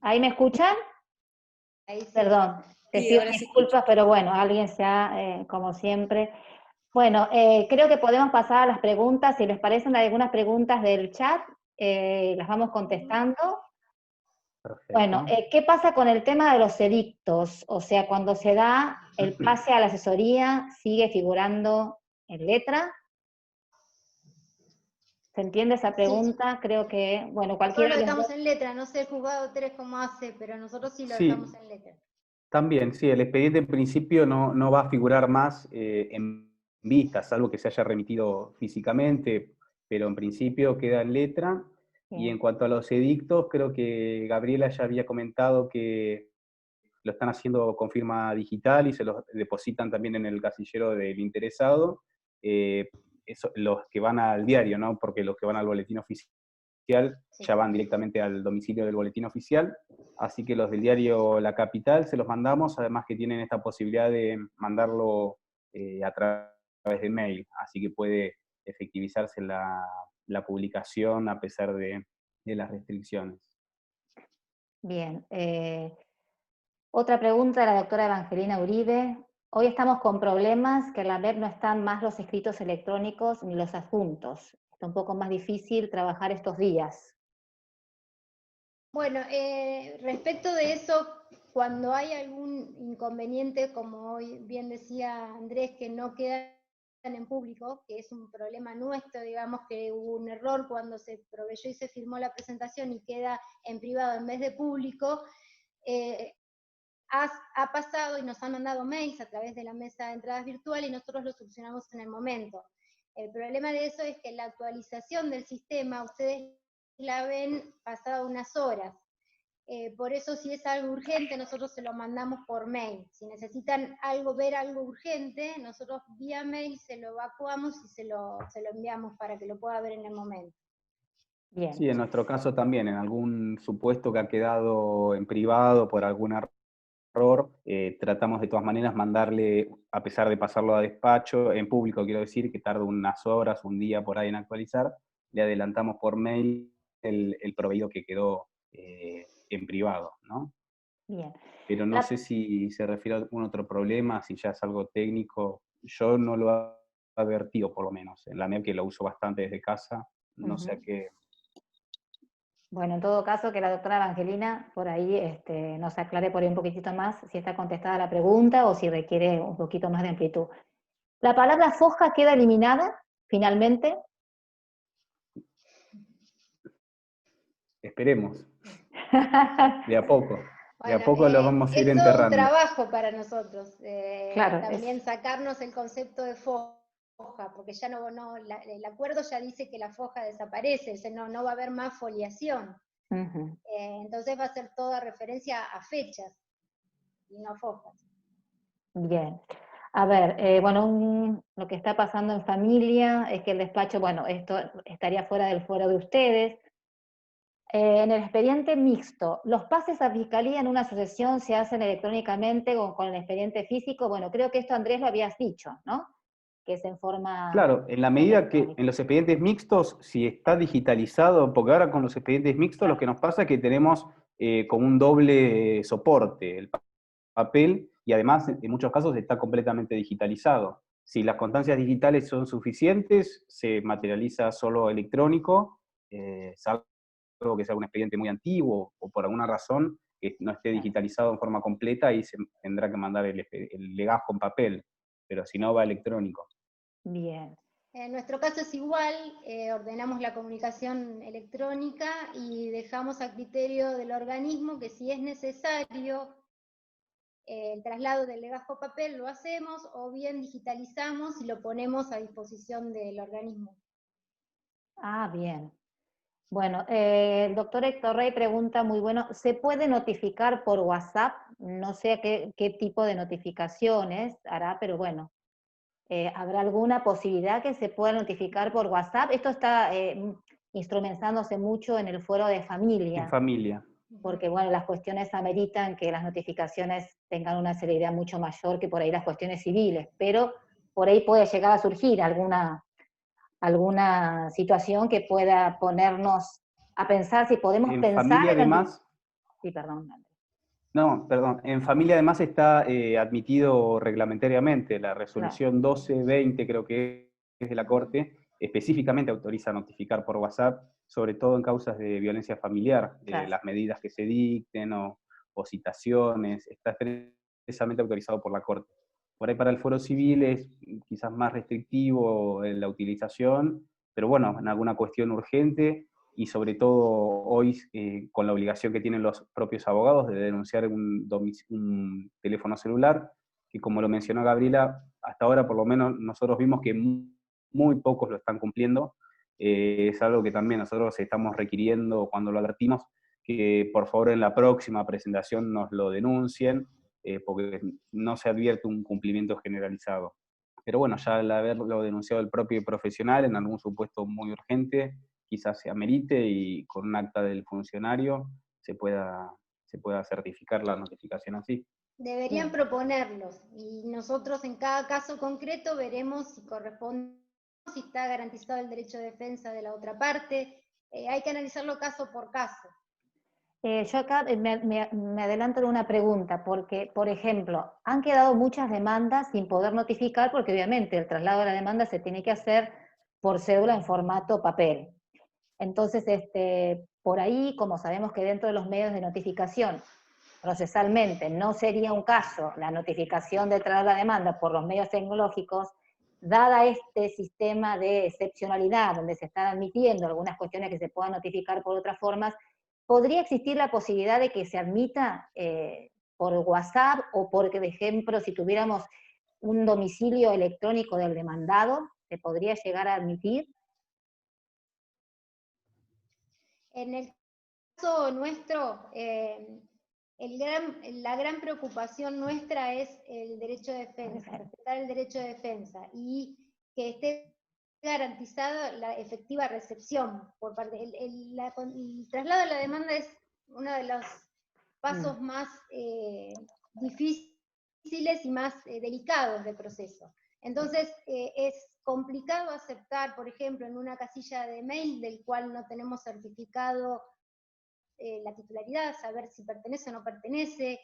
¿Ahí me escuchan? Ahí sí. Perdón, te Sí, pido ahora sí disculpas, pero bueno, alguien se ha, como siempre. Bueno, creo que podemos pasar a las preguntas. Si les parecen algunas preguntas del chat, las vamos contestando. Perfecto. Bueno, ¿qué pasa con el tema de los edictos? O sea, cuando se da el pase a la asesoría, ¿sigue figurando en letra? ¿Se entiende esa pregunta? Sí. Creo que, bueno, cualquiera... Nosotros lo dejamos en letra, no sé el juzgado 3 cómo hace, pero nosotros sí lo dejamos en letra. También, sí, el expediente en principio no va a figurar más en vista, salvo que se haya remitido físicamente, pero en principio queda en letra. Bien. Y en cuanto a los edictos, creo que Gabriela ya había comentado que lo están haciendo con firma digital y se los depositan también en el casillero del interesado, los que van al diario, ¿no? Porque los que van al boletín oficial ya van directamente al domicilio del boletín oficial, así que los del diario La Capital se los mandamos, además que tienen esta posibilidad de mandarlo a través de mail, así que puede efectivizarse la publicación a pesar de las restricciones. Bien. Otra pregunta de la doctora Evangelina Uribe. Hoy estamos con problemas que en la MEP no están más los escritos electrónicos ni los adjuntos. Está un poco más difícil trabajar estos días. Bueno, respecto de eso, cuando hay algún inconveniente, como hoy bien decía Andrés, que no quedan en público, que es un problema nuestro, digamos que hubo un error cuando se proveyó y se firmó la presentación y queda en privado en vez de público, ha pasado y nos han mandado mails a través de la mesa de entradas virtual y nosotros lo solucionamos en el momento. El problema de eso es que la actualización del sistema, ustedes la ven pasada unas horas. Por eso si es algo urgente, nosotros se lo mandamos por mail. Si necesitan ver algo urgente, nosotros vía mail se lo evacuamos y se lo enviamos para que lo pueda ver en el momento. Bien. Sí, en nuestro caso también, en algún supuesto que ha quedado en privado por algún error, tratamos de todas maneras mandarle, a pesar de pasarlo a despacho, en público quiero decir, que tarda unas horas, un día por ahí en actualizar, le adelantamos por mail el proveído que quedó en privado, ¿no? Bien. Pero no sé si se refiere a algún otro problema, si ya es algo técnico. yo no lo he advertido, por lo menos. En la mía, que lo uso bastante desde casa, no sé a qué. Bueno, en todo caso, que la doctora Evangelina por ahí nos aclare por ahí un poquitito más si está contestada la pregunta o si requiere un poquito más de amplitud. ¿La palabra foja queda eliminada, finalmente? Esperemos. De a poco. De a Bueno, poco lo vamos a ir es todo un enterrando. trabajo para nosotros, Claro, también sacarnos el concepto de foja, porque ya el acuerdo ya dice que la foja desaparece, o sea, no va a haber más foliación. Entonces va a ser toda referencia a fechas y no a fojas. Bien. A ver, bueno, lo que está pasando en familia es que el despacho, bueno, esto estaría fuera del fuero de ustedes. En el expediente mixto, ¿los pases a fiscalía en una sucesión se hacen electrónicamente con el expediente físico? Bueno, creo que esto, Andrés, lo habías dicho, ¿no? Que es en forma Claro, en la medida que electrónica. en los expedientes mixtos, si está digitalizado, porque ahora con los expedientes mixtos lo que nos pasa es que tenemos como un doble soporte, el papel, y además en muchos casos está completamente digitalizado. Si las constancias digitales son suficientes, se materializa solo electrónico, salvo que sea un expediente muy antiguo o por alguna razón que no esté digitalizado en forma completa, y se tendrá que mandar el legajo en papel, pero si no va electrónico. Bien. En nuestro caso es igual, ordenamos la comunicación electrónica y dejamos a criterio del organismo que si es necesario el traslado del legajo a papel lo hacemos, o bien digitalizamos y lo ponemos a disposición del organismo. Ah, bien. Bueno, el doctor Héctor Rey pregunta muy bueno, ¿se puede notificar por WhatsApp? No sé qué tipo de notificaciones hará, pero bueno, ¿habrá alguna posibilidad que se pueda notificar por WhatsApp? Esto está instrumentándose mucho en el fuero de En familia, familia. porque bueno, las cuestiones ameritan que las notificaciones tengan una celeridad mucho mayor que por ahí las cuestiones civiles, pero por ahí puede llegar a surgir alguna situación que pueda ponernos a pensar si podemos En pensar familia en... además, Sí, perdón. no, perdón, en familia además está admitido reglamentariamente, la Claro, resolución 1220 creo que es de la Corte, específicamente autoriza notificar por WhatsApp, sobre todo en causas de violencia familiar, claro. las medidas que se dicten o citaciones, está expresamente autorizado por la Corte. Por ahí para el fuero civil es quizás más restrictivo en la utilización, pero bueno, en alguna cuestión urgente, y sobre todo hoy con la obligación que tienen los propios abogados de denunciar un teléfono celular, que como lo mencionó Gabriela, hasta ahora por lo menos nosotros vimos que muy pocos lo están cumpliendo. Es algo que también nosotros estamos requiriendo cuando lo advertimos, que por favor en la próxima presentación nos lo denuncien, porque no se advierte un cumplimiento generalizado. Pero bueno, ya al haberlo denunciado el propio profesional en algún supuesto muy urgente, quizás se amerite y con un acta del funcionario se pueda certificar la notificación así. Deberían proponerlos y nosotros en cada caso concreto veremos si corresponde, si está garantizado el derecho de defensa de la otra parte. Hay que analizarlo caso por caso. Yo acá me adelanto en una pregunta, porque, por ejemplo, han quedado muchas demandas sin poder notificar, porque obviamente el traslado de la demanda se tiene que hacer por cédula en formato papel. Entonces, por ahí, como sabemos que dentro de los medios de notificación, procesalmente, no sería un caso la notificación de traslado de la demanda por los medios tecnológicos, dada este sistema de excepcionalidad, donde se están admitiendo algunas cuestiones que se puedan notificar por otras formas, ¿podría existir la posibilidad de que se admita por WhatsApp o porque, de ejemplo, si tuviéramos un domicilio electrónico del demandado, se podría llegar a admitir? En el caso nuestro, la gran preocupación nuestra es el derecho de defensa, respetar el derecho de defensa y que esté garantizada la efectiva recepción por parte. El traslado de la demanda es uno de los pasos más difíciles y más delicados del proceso. Entonces, es complicado aceptar, por ejemplo, en una casilla de mail del cual no tenemos certificado la titularidad, saber si pertenece o no pertenece.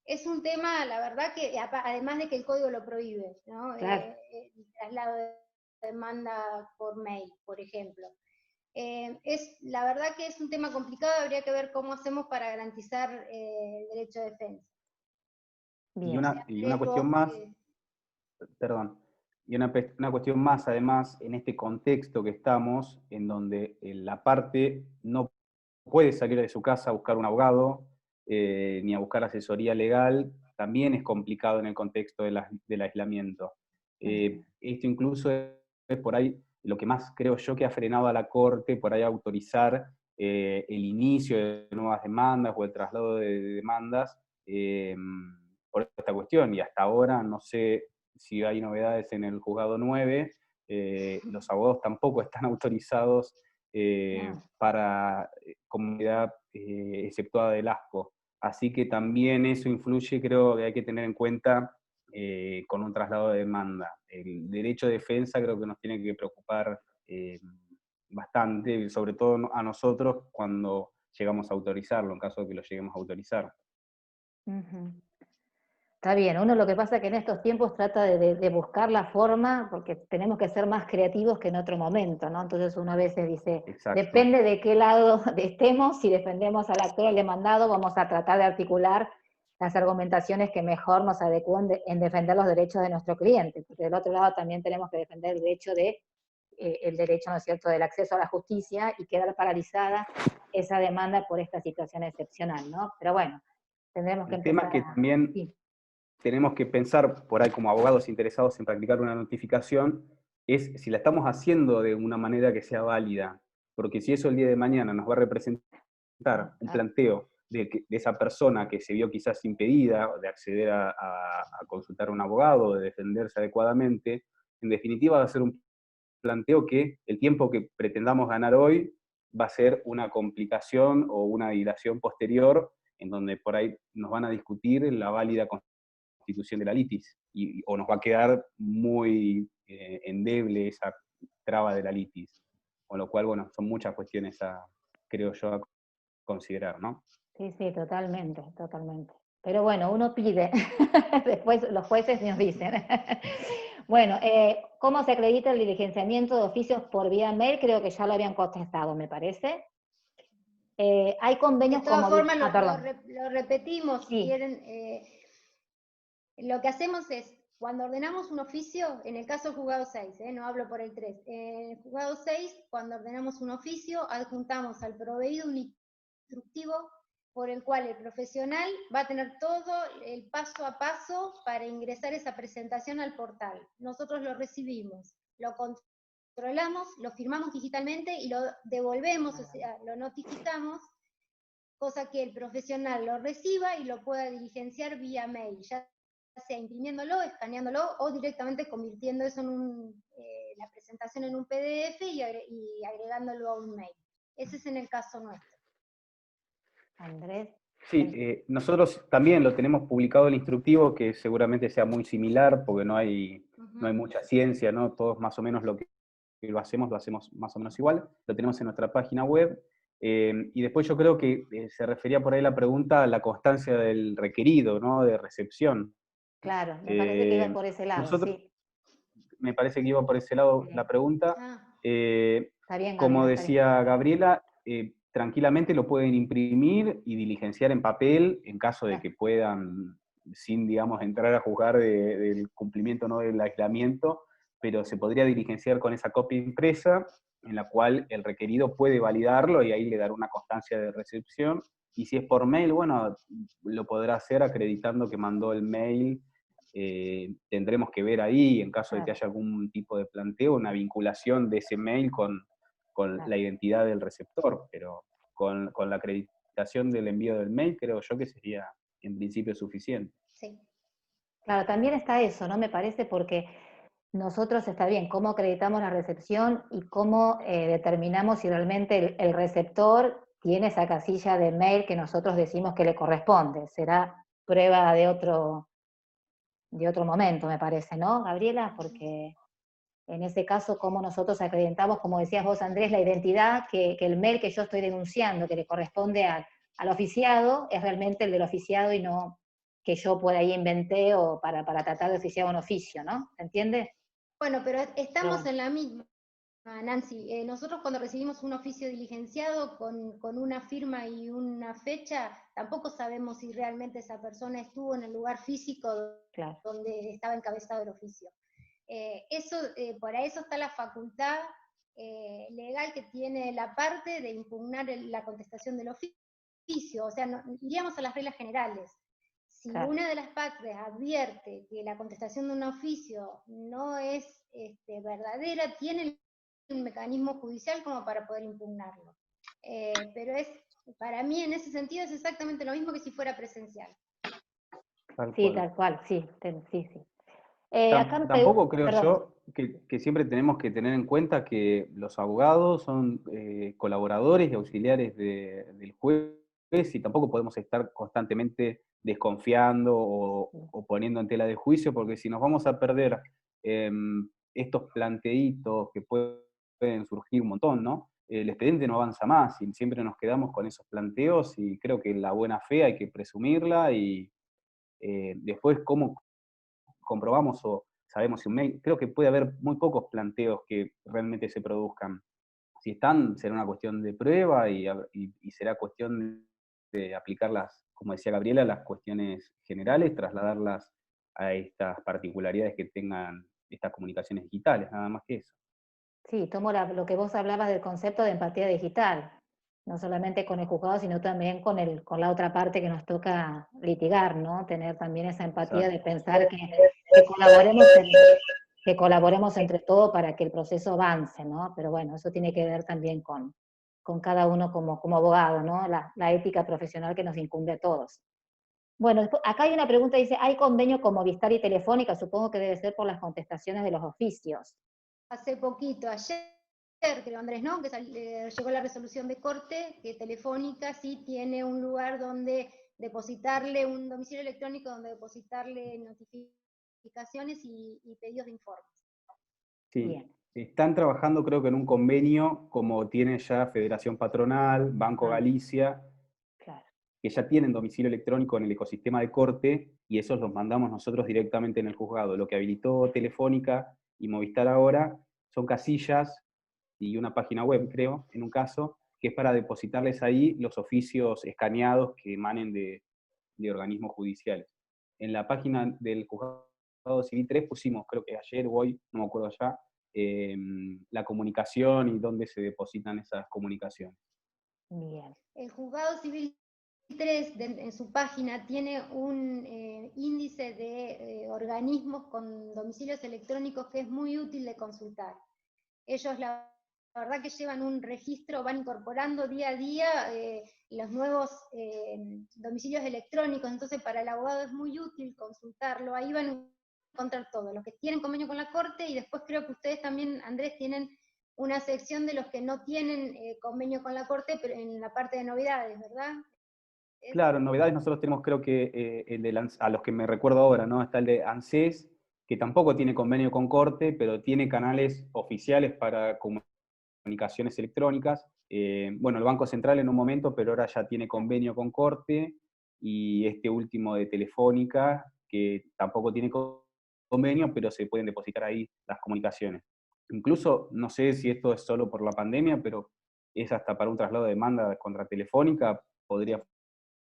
es un tema, la verdad, que además de que el código lo prohíbe, ¿no? Claro. El traslado de demanda por mail, por ejemplo. La verdad que es un tema complicado, habría que ver cómo hacemos para garantizar el derecho de defensa. Y Bien. una cuestión más, perdón, y una cuestión más, además, en este contexto que estamos, en donde la parte no puede salir de su casa a buscar un abogado, ni a buscar asesoría legal, también es complicado en el contexto del aislamiento. Esto incluso es por ahí lo que más creo yo que ha frenado a la Corte por ahí a autorizar el inicio de nuevas demandas o el traslado de demandas por esta cuestión. Y hasta ahora no sé si hay novedades en el juzgado 9, los abogados tampoco están autorizados para comunidad exceptuada del ASCO. Así que también eso influye, creo que hay que tener en cuenta con un traslado de demanda. El derecho de defensa creo que nos tiene que preocupar bastante, sobre todo a nosotros cuando llegamos a autorizarlo, en caso de que lo lleguemos a autorizar. Está bien, uno lo que pasa es que en estos tiempos trata de buscar la forma, porque tenemos que ser más creativos que en otro momento, ¿no? Entonces uno a veces dice, Exacto. depende de qué lado estemos, si defendemos al actor o al demandado, vamos a tratar de articular las argumentaciones que mejor nos adecúen en defender los derechos de nuestro cliente, porque del otro lado también tenemos que defender el derecho el derecho, ¿no es cierto?, del acceso a la justicia y quedar paralizada esa demanda por esta situación excepcional, ¿no? Pero bueno, tendremos que El tema empezar es que también sí. tenemos que pensar, por ahí como abogados interesados en practicar una notificación, es si la estamos haciendo de una manera que sea válida, porque si eso el día de mañana nos va a representar un planteo de esa persona que se vio quizás impedida de acceder a consultar a un abogado, de defenderse adecuadamente, en definitiva va a ser un planteo que el tiempo que pretendamos ganar hoy va a ser una complicación o una dilación posterior, en donde por ahí nos van a discutir la válida constitución de la litis, o nos va a quedar muy endeble esa traba de la litis. Con lo cual, bueno, son muchas cuestiones, creo yo, a considerar, ¿no? Sí, sí, totalmente, totalmente. Pero bueno, uno pide, después los jueces nos dicen. Bueno, ¿cómo se acredita el diligenciamiento de oficios por vía mail? Creo que ya lo habían contestado, me parece. Hay convenios De todas como... formas, perdón. lo repetimos, si Sí. quieren. Lo que hacemos es, cuando ordenamos un oficio, en el caso del juzgado 6, no hablo por el 3, en el juzgado 6, cuando ordenamos un oficio, adjuntamos al proveído un instructivo por el cual el profesional va a tener todo el paso a paso para ingresar esa presentación al portal. Nosotros lo recibimos, lo controlamos, lo firmamos digitalmente y lo devolvemos, o sea, lo notificamos, cosa que el profesional lo reciba y lo pueda diligenciar vía mail, ya sea imprimiéndolo, escaneándolo o directamente convirtiendo eso en la presentación en un PDF y agregándolo a un mail. Ese es en el caso nuestro. Andrés. Sí, nosotros también lo tenemos publicado el instructivo, que seguramente sea muy similar, porque no hay mucha ciencia, ¿no? Todos más o menos lo hacemos más o menos igual, lo tenemos en nuestra página web. Y después yo creo que se refería por ahí la pregunta a la constancia del requerido, ¿no? De recepción. Claro, me parece que iba por ese lado, sí. Me parece que iba por ese lado la pregunta. Está bien, Como Gabriela, decía Gabriela, tranquilamente lo pueden imprimir y diligenciar en papel en caso de que puedan, sin, digamos, entrar a juzgar del cumplimiento no del aislamiento, pero se podría diligenciar con esa copia impresa, en la cual el requerido puede validarlo y ahí le dará una constancia de recepción. Y si es por mail, bueno, lo podrá hacer acreditando que mandó el mail. Tendremos que ver ahí, en caso de que haya algún tipo de planteo, una vinculación de ese mail con la identidad del receptor, pero con la acreditación del envío del mail creo yo que sería en principio suficiente. Sí. Claro, también está eso, ¿no? Me parece, porque nosotros está bien cómo acreditamos la recepción y cómo determinamos si realmente el receptor tiene esa casilla de mail que nosotros decimos que le corresponde. Será prueba de otro momento, me parece, ¿no, Gabriela? Porque en ese caso, cómo nosotros acreditamos, como decías vos, Andrés, la identidad, que el mail que yo estoy denunciando, que le corresponde al oficiado, es realmente el del oficiado y no que yo por ahí inventé o para tratar de oficiar un oficio, ¿no? ¿Se entiende? Bueno, pero estamos Bueno. en la misma, Nancy. Nosotros cuando recibimos un oficio diligenciado con una firma y una fecha, tampoco sabemos si realmente esa persona estuvo en el lugar físico Claro. donde estaba encabezado el oficio. Para eso está la facultad legal que tiene la parte de impugnar la contestación del oficio. O sea, iríamos a las reglas generales. Si Claro. una de las partes advierte que la contestación de un oficio no es verdadera, tiene un mecanismo judicial como para poder impugnarlo. Pero para mí en ese sentido es exactamente lo mismo que si fuera presencial. Sí, tal cual, sí. Tampoco creo perdón. yo que siempre tenemos que tener en cuenta que los abogados son colaboradores y auxiliares del juez, y tampoco podemos estar constantemente desconfiando o poniendo en tela de juicio, porque si nos vamos a perder estos planteitos que pueden surgir un montón, ¿no? El expediente no avanza más y siempre nos quedamos con esos planteos, y creo que la buena fe hay que presumirla, y después cómo comprobamos o sabemos si un mail, creo que puede haber muy pocos planteos que realmente se produzcan. Si están, será una cuestión de prueba y será cuestión de aplicarlas, como decía Gabriela, las cuestiones generales, trasladarlas a estas particularidades que tengan estas comunicaciones digitales, nada más que eso. Sí, tomo lo que vos hablabas del concepto de empatía digital, no solamente con el juzgado, sino también con la otra parte que nos toca litigar, ¿no? Tener también esa empatía de pensar que colaboremos entre todos para que el proceso avance, ¿no? Pero bueno, eso tiene que ver también con cada uno como abogado, ¿no? La ética profesional que nos incumbe a todos. Bueno, acá hay una pregunta, dice, ¿hay convenio con Movistar y Telefónica? Supongo que debe ser por las contestaciones de los oficios. Hace poquito, ayer, creo Andrés, ¿no? Que llegó la resolución de corte, que Telefónica sí tiene un lugar donde depositarle, un domicilio electrónico donde depositarle notificaciones y pedidos de informes. Sí, Bien. están trabajando creo que en un convenio como tiene ya Federación Patronal, Banco Galicia, Claro. que ya tienen domicilio electrónico en el ecosistema de corte, y esos los mandamos nosotros directamente en el juzgado. Lo que habilitó Telefónica y Movistar ahora son casillas y una página web, creo, en un caso, que es para depositarles ahí los oficios escaneados que emanen de organismos judiciales. En la página del Juzgado Civil 3 pusimos, creo que ayer o hoy, no me acuerdo ya, la comunicación y dónde se depositan esas comunicaciones. Bien. El Juzgado Civil 3 en su página tiene un índice de organismos con domicilios electrónicos que es muy útil de consultar. Ellos la verdad que llevan un registro, van incorporando día a día los nuevos domicilios electrónicos, entonces para el abogado es muy útil consultarlo, ahí van a encontrar todo, los que tienen convenio con la Corte, y después creo que ustedes también, Andrés, tienen una sección de los que no tienen convenio con la Corte, pero en la parte de novedades, ¿verdad? Claro, en novedades nosotros tenemos, creo que a los que me recuerdo ahora, ¿no? Está el de ANSES, que tampoco tiene convenio con Corte, pero tiene canales oficiales para comunicaciones electrónicas. Bueno, el Banco Central en un momento, pero ahora ya tiene convenio con Corte, y este último de Telefónica, que tampoco tiene convenio, pero se pueden depositar ahí las comunicaciones. Incluso, no sé si esto es solo por la pandemia, pero es hasta para un traslado de demanda contra Telefónica, podría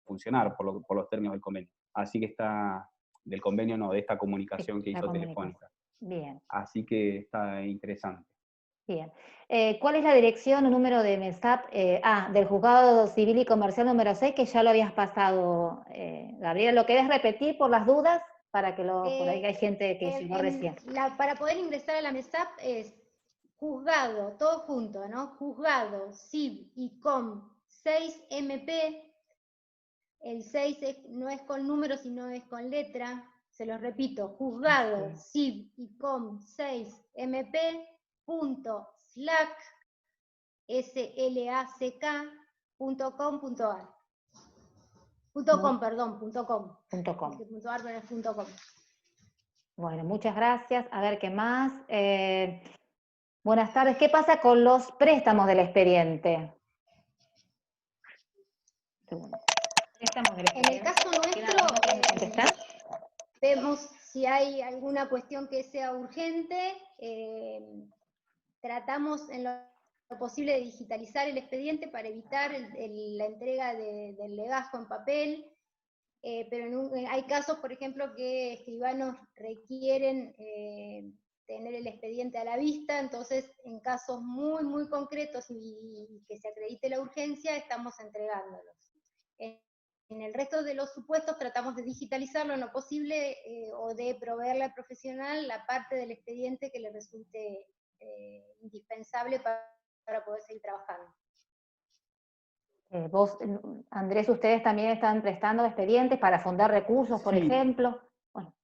funcionar por los términos del convenio. Así que está, del convenio no, de esta comunicación que hizo Telefónica. Bien. Así que está interesante. Bien. ¿Cuál es la dirección o número de MESAP? Del Juzgado Civil y Comercial número 6, que ya lo habías pasado, Gabriela. ¿Lo querés repetir por las dudas? Para que por ahí hay gente que llegó recién. Para poder ingresar a la MESAP es juzgado, todo junto, ¿no? Juzgado, CIV y COM 6MP. El 6 no es con número, sino es con letra. Se los repito, juzgado, CIV y COM 6MP.slack, slack.com.ar. .com. Bueno, muchas gracias. A ver, ¿qué más? Buenas tardes. ¿Qué pasa con los préstamos del expediente? En el caso nuestro, vemos si hay alguna cuestión que sea urgente, tratamos en lo posible de digitalizar el expediente para evitar la entrega del legajo en papel, pero hay casos, por ejemplo, que escribanos requieren tener el expediente a la vista, entonces en casos muy, muy concretos y que se acredite la urgencia, estamos entregándolos. En el resto de los supuestos tratamos de digitalizarlo en lo posible o de proveerle al profesional la parte del expediente que le resulte indispensable para poder seguir trabajando. Vos, Andrés, ustedes también están prestando expedientes para fundar recursos, por ejemplo. Bueno.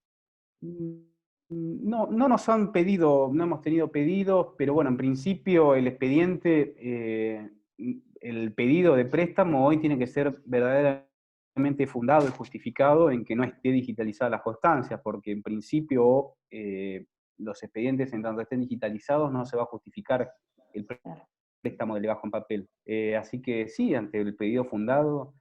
No nos han pedido, no hemos tenido pedidos, pero bueno, en principio el expediente, el pedido de préstamo hoy tiene que ser verdaderamente fundado y justificado en que no esté digitalizada la constancia, porque en principio los expedientes en tanto estén digitalizados no se va a justificar el préstamo de legajo en papel. Así que sí, ante el pedido fundado,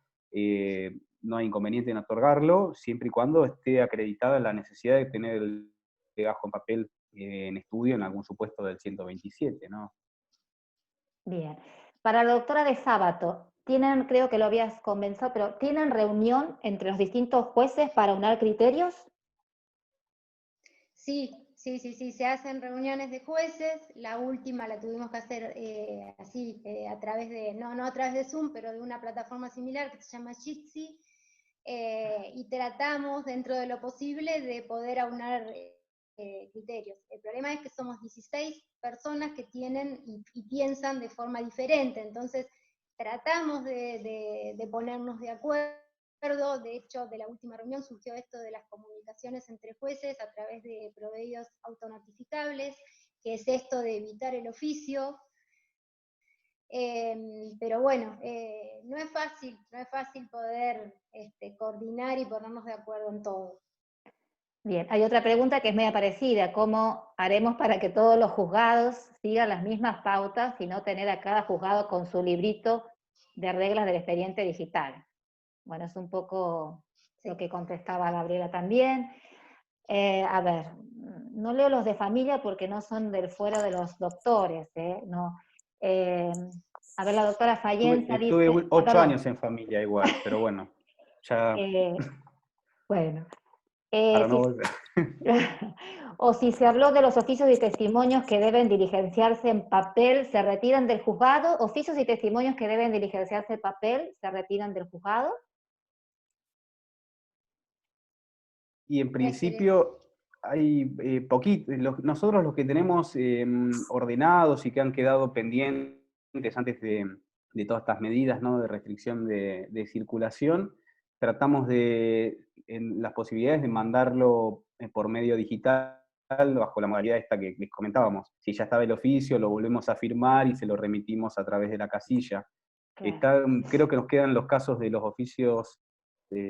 no hay inconveniente en otorgarlo, siempre y cuando esté acreditada la necesidad de tener el legajo en papel en estudio en algún supuesto del 127, ¿no? Bien. Para la doctora de Sábato, tienen, creo que lo habías conversado, pero ¿tienen reunión entre los distintos jueces para unar criterios? Sí, se hacen reuniones de jueces, la última la tuvimos que hacer así, a través de, no a través de Zoom, pero de una plataforma similar que se llama Jitsi, y tratamos dentro de lo posible de poder aunar criterios. El problema es que somos 16 personas que tienen y piensan de forma diferente, entonces tratamos de ponernos de acuerdo. De hecho, de la última reunión surgió esto de las comunicaciones entre jueces a través de proveídos autonotificables, que es esto de evitar el oficio. Pero bueno, no es fácil poder coordinar y ponernos de acuerdo en todo. Bien, hay otra pregunta que es media parecida. ¿Cómo haremos para que todos los juzgados sigan las mismas pautas y no tener a cada juzgado con su librito de reglas del expediente digital? Bueno, es un poco lo que contestaba Gabriela también. A ver, no leo los de familia porque no son del fuero de los doctores, no. A ver, la doctora Fayenza dice... Estuve 8 años en familia igual, pero bueno, ya... bueno. Para no volver. O si se habló de los oficios y testimonios que deben diligenciarse en papel, ¿se retiran del juzgado? ¿Oficios y testimonios que deben diligenciarse en papel, se retiran del juzgado? Y en principio hay poquitos, nosotros los que tenemos ordenados y que han quedado pendientes antes de todas estas medidas, ¿no?, de restricción de circulación, tratamos en las posibilidades de mandarlo por medio digital, bajo la modalidad esta que les comentábamos. Si ya estaba el oficio, lo volvemos a firmar y se lo remitimos a través de la casilla. Claro. Creo que nos quedan los casos de los oficios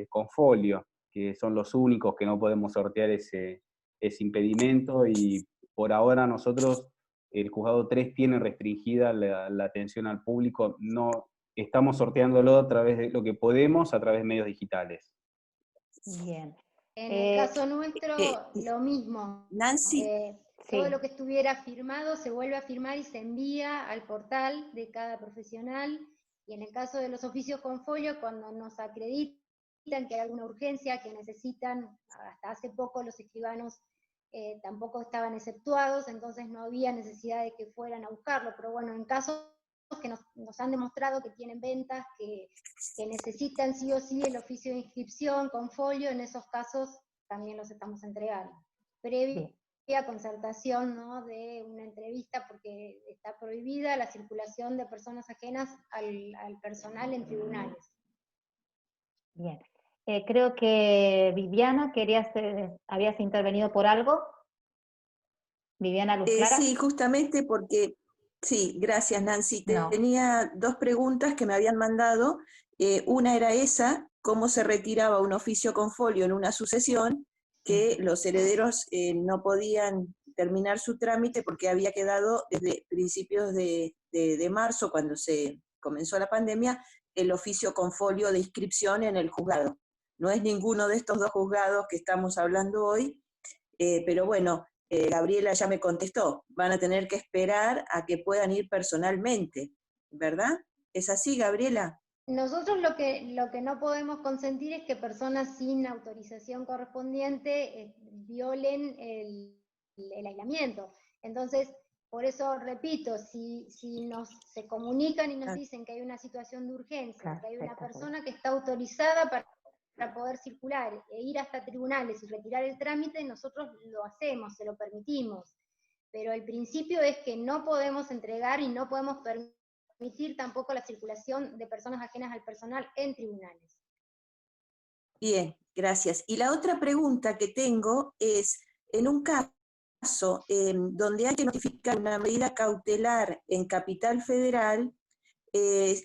con folio, que son los únicos que no podemos sortear ese impedimento, y por ahora nosotros, el juzgado 3 tiene restringida la atención al público, no estamos sorteándolo a través de lo que podemos, a través de medios digitales. Bien. En el caso nuestro, lo mismo. Nancy. Todo lo que estuviera firmado se vuelve a firmar y se envía al portal de cada profesional, y en el caso de los oficios con folio, cuando nos acreditan que hay alguna urgencia, que necesitan, hasta hace poco los escribanos tampoco estaban exceptuados, entonces no había necesidad de que fueran a buscarlo, pero bueno, en casos que nos han demostrado que tienen ventas, que necesitan sí o sí el oficio de inscripción con folio, en esos casos también los estamos entregando. Previa concertación, ¿no?, de una entrevista, porque está prohibida la circulación de personas ajenas al personal en tribunales. Bien. Creo que Viviana, habías intervenido por algo. Viviana Luz Clara. Sí, justamente porque, sí, gracias Nancy. Tenía 2 preguntas que me habían mandado. Una era esa, cómo se retiraba un oficio con folio en una sucesión, que los herederos no podían terminar su trámite porque había quedado desde principios de marzo, cuando se comenzó la pandemia, el oficio con folio de inscripción en el juzgado. No es ninguno de estos dos juzgados que estamos hablando hoy, pero bueno, Gabriela ya me contestó, van a tener que esperar a que puedan ir personalmente, ¿verdad? ¿Es así, Gabriela? Nosotros lo que no podemos consentir es que personas sin autorización correspondiente violen el aislamiento. Entonces, por eso repito, si se comunican y nos dicen que hay una situación de urgencia, que hay una persona que está autorizada para poder circular e ir hasta tribunales y retirar el trámite, nosotros lo hacemos, se lo permitimos. Pero el principio es que no podemos entregar y no podemos permitir tampoco la circulación de personas ajenas al personal en tribunales. Bien, gracias. Y la otra pregunta que tengo es, en un caso donde hay que notificar una medida cautelar en Capital Federal,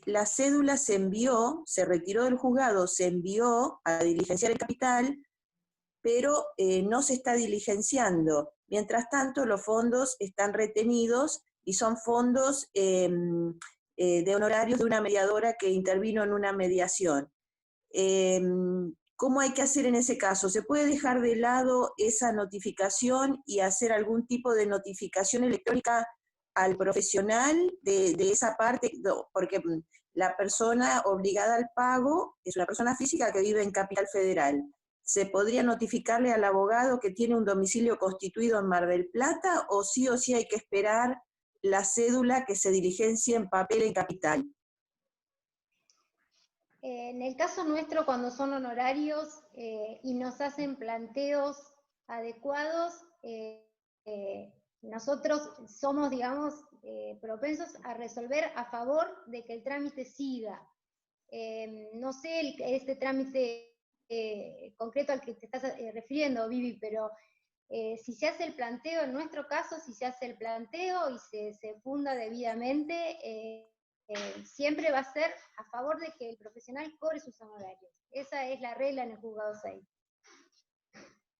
la cédula se envió, se retiró del juzgado, se envió a diligenciar en Capital, pero no se está diligenciando. Mientras tanto, los fondos están retenidos y son fondos de honorarios de una mediadora que intervino en una mediación. ¿Cómo hay que hacer en ese caso? ¿Se puede dejar de lado esa notificación y hacer algún tipo de notificación electrónica al profesional de esa parte? Porque la persona obligada al pago es una persona física que vive en Capital Federal. ¿Se podría notificarle al abogado que tiene un domicilio constituido en Mar del Plata o sí hay que esperar la cédula que se diligencie en papel en Capital? En el caso nuestro, cuando son honorarios y nos hacen planteos adecuados, nosotros somos, digamos, propensos a resolver a favor de que el trámite siga. No sé este trámite concreto al que te estás refiriendo, Vivi, pero si se hace el planteo, en nuestro caso, si se hace el planteo y se funda debidamente, siempre va a ser a favor de que el profesional cobre sus honorarios. Esa es la regla en el juzgado 6.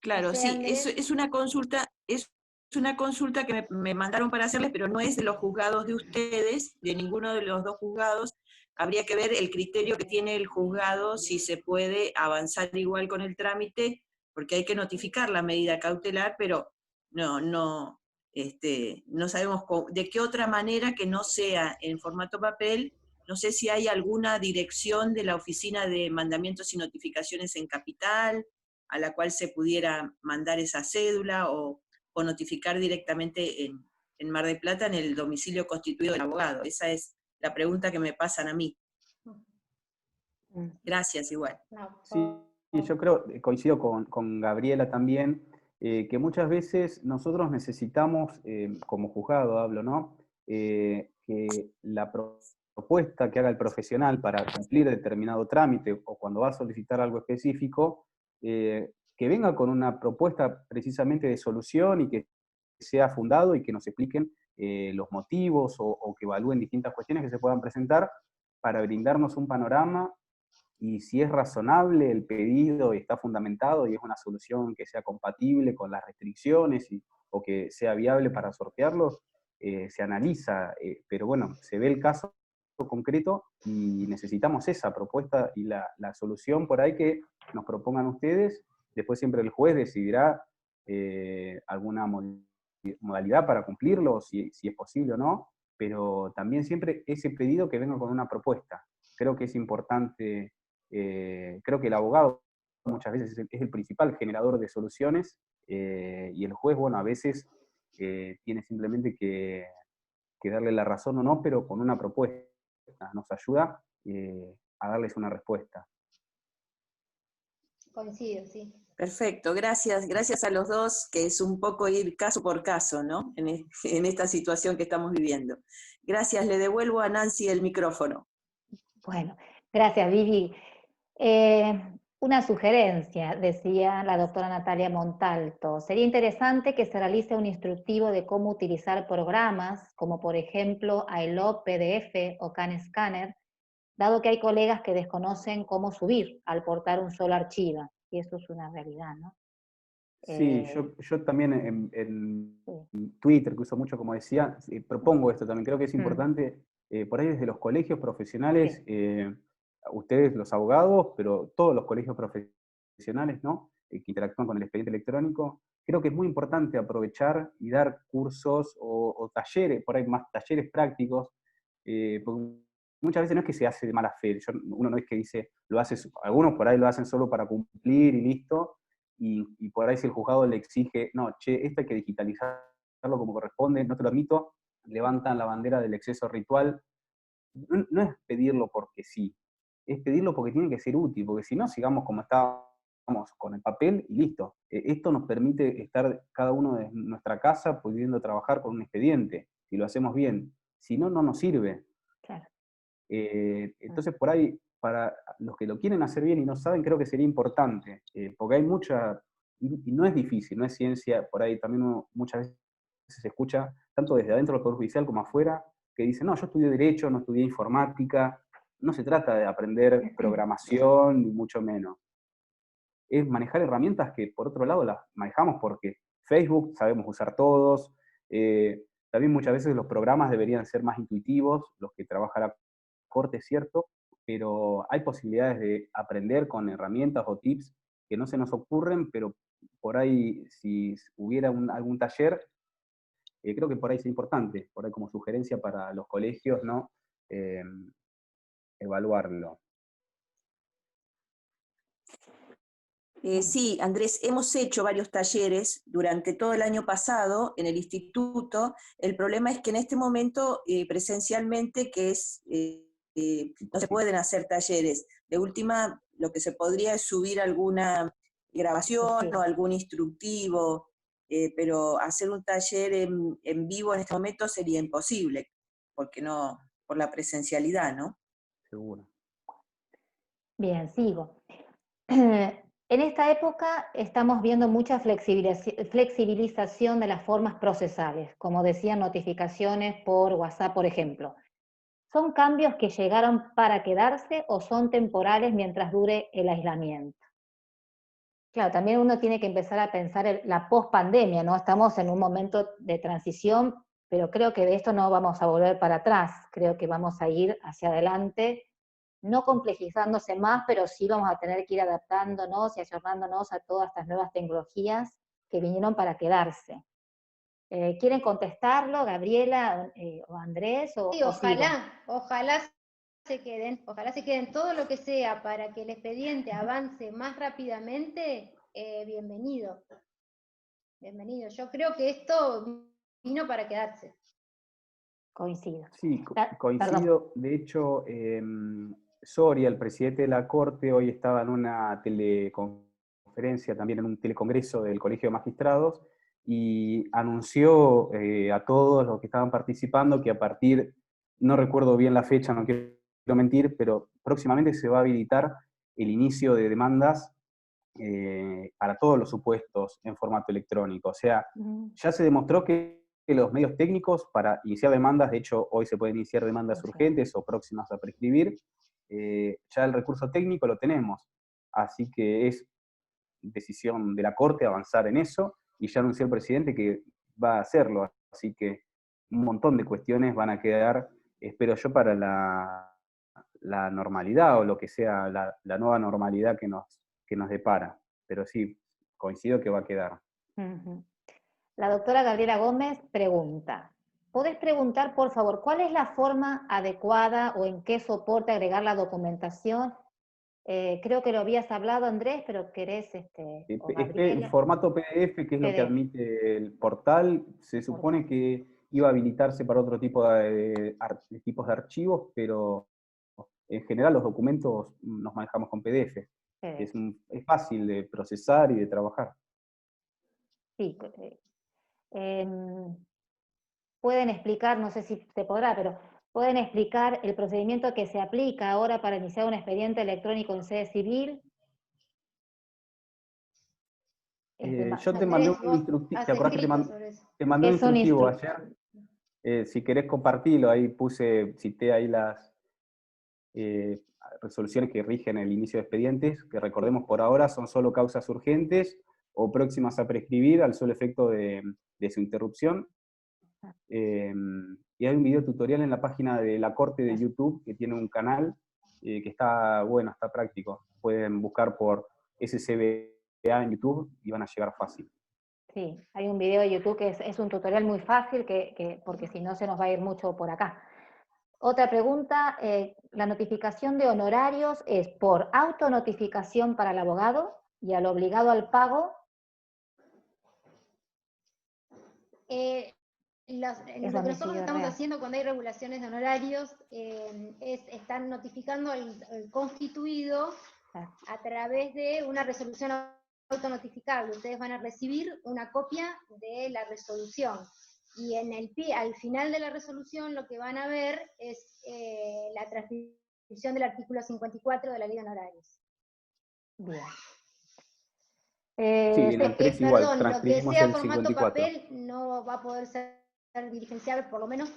Claro, sí, es una consulta que me mandaron para hacerles, pero no es de los juzgados de ustedes, de ninguno de los dos juzgados. Habría que ver el criterio que tiene el juzgado, si se puede avanzar igual con el trámite, porque hay que notificar la medida cautelar, pero no sabemos de qué otra manera que no sea en formato papel. No sé si hay alguna dirección de la Oficina de Mandamientos y Notificaciones en Capital, a la cual se pudiera mandar esa cédula o notificar directamente en Mar del Plata en el domicilio constituido del abogado. Esa es la pregunta que me pasan a mí. Gracias, igual. Sí, yo creo, coincido con Gabriela también, que muchas veces nosotros necesitamos, como juzgado hablo, ¿no? Que la propuesta que haga el profesional para cumplir determinado trámite o cuando va a solicitar algo específico, que venga con una propuesta precisamente de solución y que sea fundado y que nos expliquen los motivos o que evalúen distintas cuestiones que se puedan presentar para brindarnos un panorama y si es razonable el pedido y está fundamentado y es una solución que sea compatible con las restricciones o que sea viable para sortearlos, se analiza, pero bueno, se ve el caso concreto y necesitamos esa propuesta y la solución por ahí que nos propongan ustedes. Después siempre el juez decidirá alguna modalidad para cumplirlo, si es posible o no, pero también siempre ese pedido que venga con una propuesta. Creo que es importante, creo que el abogado muchas veces es el principal generador de soluciones y el juez, bueno, a veces tiene simplemente que darle la razón o no, pero con una propuesta. Nos ayuda a darles una respuesta. Coincido, sí. Perfecto, gracias a los dos, que es un poco ir caso por caso, ¿no? En esta situación que estamos viviendo. Gracias, le devuelvo a Nancy el micrófono. Bueno, gracias, Vivi. Una sugerencia, decía la doctora Natalia Montalto. Sería interesante que se realice un instructivo de cómo utilizar programas, como por ejemplo iLog, PDF o CanScanner, dado que hay colegas que desconocen cómo subir al portar un solo archivo, y eso es una realidad, ¿no? Sí, yo también en Twitter, que uso mucho, como decía, propongo esto también. Creo que es importante, por ahí desde los colegios profesionales, ustedes los abogados, pero todos los colegios profesionales, ¿no? Que interactúan con el expediente electrónico, creo que es muy importante aprovechar y dar cursos o talleres, por ahí más talleres prácticos, porque muchas veces no es que se hace de mala fe, uno no es que dice, algunos por ahí lo hacen solo para cumplir y listo, y por ahí si el juzgado le exige, no, che, esto hay que digitalizarlo como corresponde, no te lo admito, levantan la bandera del exceso ritual. No es pedirlo porque sí, es pedirlo porque tiene que ser útil, porque si no, sigamos como estábamos con el papel y listo. Esto nos permite estar cada uno de nuestra casa pudiendo trabajar con un expediente, y lo hacemos bien. Si no, no nos sirve. Claro. Entonces, por ahí, para los que lo quieren hacer bien y no saben, creo que sería importante, porque hay mucha, y no es difícil, no es ciencia, por ahí también uno muchas veces se escucha, tanto desde adentro del Poder Judicial como afuera, que dicen, no, yo estudié Derecho, no estudié Informática, no se trata de aprender programación, ni mucho menos. Es manejar herramientas que, por otro lado, las manejamos porque Facebook sabemos usar todos, también muchas veces los programas deberían ser más intuitivos, los que trabaja la Corte, es cierto, pero hay posibilidades de aprender con herramientas o tips que no se nos ocurren, pero por ahí, si hubiera algún taller, creo que por ahí es importante, por ahí como sugerencia para los colegios, ¿no? Evaluarlo. Sí, Andrés, hemos hecho varios talleres durante todo el año pasado en el instituto. El problema es que en este momento, presencialmente, no se pueden hacer talleres. De última, lo que se podría es subir alguna grabación o algún instructivo, pero hacer un taller en vivo en este momento sería imposible, porque no, por la presencialidad, ¿no? Seguro. Bien, sigo. En esta época estamos viendo mucha flexibilización de las formas procesales, como decían, notificaciones por WhatsApp, por ejemplo. ¿Son cambios que llegaron para quedarse o son temporales mientras dure el aislamiento? Claro, también uno tiene que empezar a pensar la post-pandemia, ¿no? Estamos en un momento de transición, pero creo que de esto no vamos a volver para atrás, creo que vamos a ir hacia adelante, no complejizándose más, pero sí vamos a tener que ir adaptándonos y ayornándonos a todas estas nuevas tecnologías que vinieron para quedarse. ¿Quieren contestarlo, Gabriela o Andrés? Sí, ojalá se queden todo lo que sea para que el expediente avance más rápidamente, bienvenido. Bienvenido. Yo creo que esto vino para quedarse. Coincido. Sí, coincido. De hecho, Soria, el presidente de la Corte, hoy estaba en una teleconferencia, también en un telecongreso del Colegio de Magistrados, y anunció a todos los que estaban participando que a partir, no recuerdo bien la fecha, no quiero mentir, pero próximamente se va a habilitar el inicio de demandas para todos los supuestos en formato electrónico. O sea, ya se demostró que los medios técnicos para iniciar demandas, de hecho hoy se pueden iniciar demandas urgentes o próximas a prescribir, ya el recurso técnico lo tenemos, así que es decisión de la Corte avanzar en eso, y ya anunció el presidente que va a hacerlo, así que un montón de cuestiones van a quedar, espero yo, para la normalidad o lo que sea la nueva normalidad que nos depara, pero sí, coincido que va a quedar. La doctora Gabriela Gómez pregunta, ¿podés preguntar, por favor, cuál es la forma adecuada o en qué soporte agregar la documentación? Creo que lo habías hablado, Andrés, pero querés... En formato PDF, que es lo que admite el portal, se supone que iba a habilitarse para otro tipo de tipos de archivos, pero en general los documentos nos manejamos con PDF. Es fácil de procesar y de trabajar. Sí, pueden explicar, no sé si se podrá, pero pueden explicar el procedimiento que se aplica ahora para iniciar un expediente electrónico en sede civil. Yo te mandé un instructivo, ¿te acordás que te mandé un instructivo ayer? Si querés compartirlo, ahí cité ahí las resoluciones que rigen el inicio de expedientes, que recordemos por ahora son solo causas urgentes o próximas a prescribir al solo efecto de su interrupción. Y hay un video tutorial en la página de la Corte de YouTube, que tiene un canal, que está bueno, está práctico. Pueden buscar por SCBA en YouTube y van a llegar fácil. Sí, hay un video de YouTube que es un tutorial muy fácil, porque si no se nos va a ir mucho por acá. Otra pregunta, la notificación de honorarios es por autonotificación para el abogado y al obligado al pago. Lo que nosotros estamos haciendo cuando hay regulaciones de honorarios están notificando al constituido a través de una resolución autonotificable. Ustedes van a recibir una copia de la resolución. Y al final de la resolución lo que van a ver es la transcripción del artículo 54 de la Ley de Honorarios. Bien. Sí, en el 3 igual, perdón, lo que transcribimos sea el formato 54. papel no va a poder ser diligenciable, por lo menos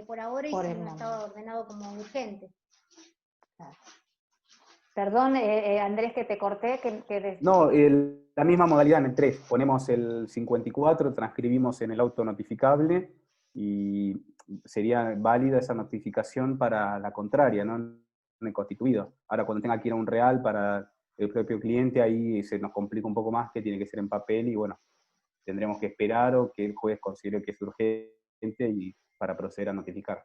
por ahora, y si no estaba ordenado como urgente. Perdón, Andrés, que te corté. No, la misma modalidad en el 3. Ponemos el 54, transcribimos en el auto notificable y sería válida esa notificación para la contraria, ¿no? En el constituido. Ahora, cuando tenga que ir a un real para el propio cliente, ahí se nos complica un poco más, que tiene que ser en papel y bueno, tendremos que esperar o que el juez considere que es urgente y para proceder a notificar.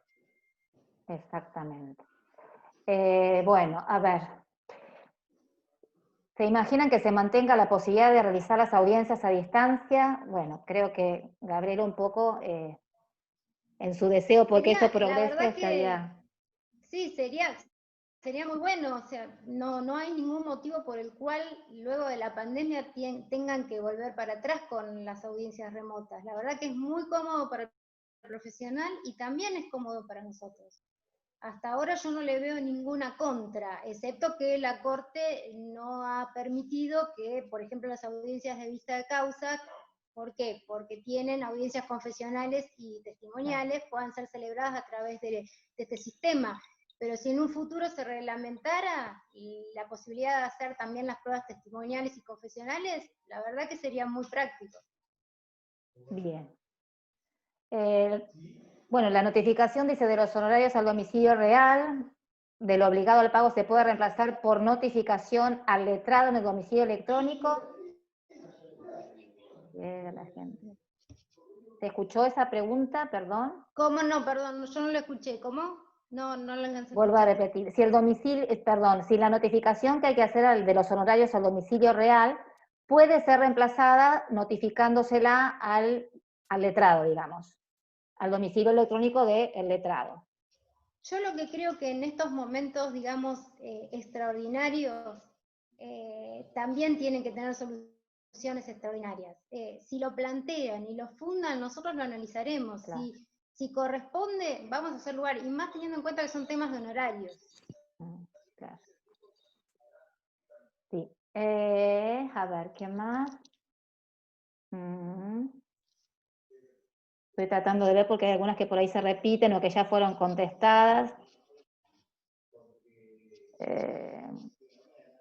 Exactamente. Bueno, a ver. ¿Se imaginan que se mantenga la posibilidad de realizar las audiencias a distancia? Bueno, creo que Gabriela un poco en su deseo porque esto progrese estaría... Sí, sería muy bueno, o sea, no hay ningún motivo por el cual luego de la pandemia tengan que volver para atrás con las audiencias remotas. La verdad que es muy cómodo para el profesional y también es cómodo para nosotros. Hasta ahora yo no le veo ninguna contra, excepto que la Corte no ha permitido que, por ejemplo, las audiencias de vista de causa, ¿por qué? Porque tienen audiencias confesionales y testimoniales, puedan ser celebradas a través de este sistema. Pero si en un futuro se reglamentara la posibilidad de hacer también las pruebas testimoniales y confesionales, la verdad que sería muy práctico. Bien. Bueno, la notificación dice de los honorarios al domicilio real, del obligado al pago se puede reemplazar por notificación al letrado en el domicilio electrónico. ¿Se escuchó esa pregunta? Perdón. ¿Cómo no? Perdón, yo no la escuché. ¿Cómo? No la alcancé. Vuelvo a repetir. Si el domicilio, si la notificación que hay que hacer de los honorarios al domicilio real puede ser reemplazada notificándosela al letrado, digamos, al domicilio electrónico del letrado. Yo lo que creo que en estos momentos, digamos, extraordinarios, también tienen que tener soluciones extraordinarias. Si lo plantean y lo fundan, nosotros lo analizaremos. Claro. Si corresponde, vamos a hacer lugar, y más teniendo en cuenta que son temas de honorarios. Claro. Sí. A ver, ¿qué más? Estoy tratando de ver porque hay algunas que por ahí se repiten o que ya fueron contestadas.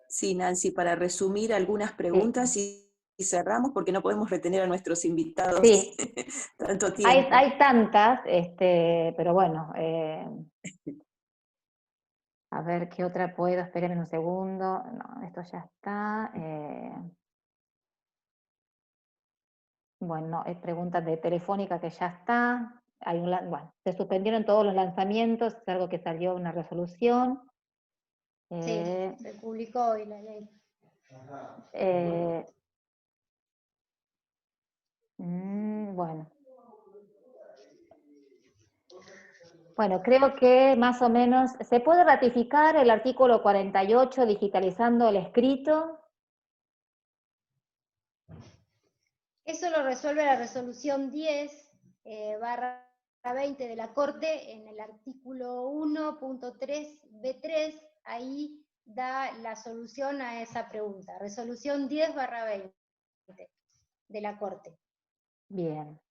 Sí, Nancy, para resumir algunas preguntas sí. Y cerramos porque no podemos retener a nuestros invitados tanto tiempo. Hay tantas, pero bueno. A ver, ¿qué otra puedo? Espérenme un segundo. No, esto ya está. Bueno, hay preguntas de Telefónica que ya está. Bueno, se suspendieron todos los lanzamientos, es algo que salió una resolución. Sí, se publicó hoy la ley. Bueno. Bueno, creo que más o menos, ¿se puede ratificar el artículo 48 digitalizando el escrito? Eso lo resuelve la resolución 10/20 de la Corte en el artículo 1.3b3, ahí da la solución a esa pregunta. Resolución 10/20 de la Corte. Bien.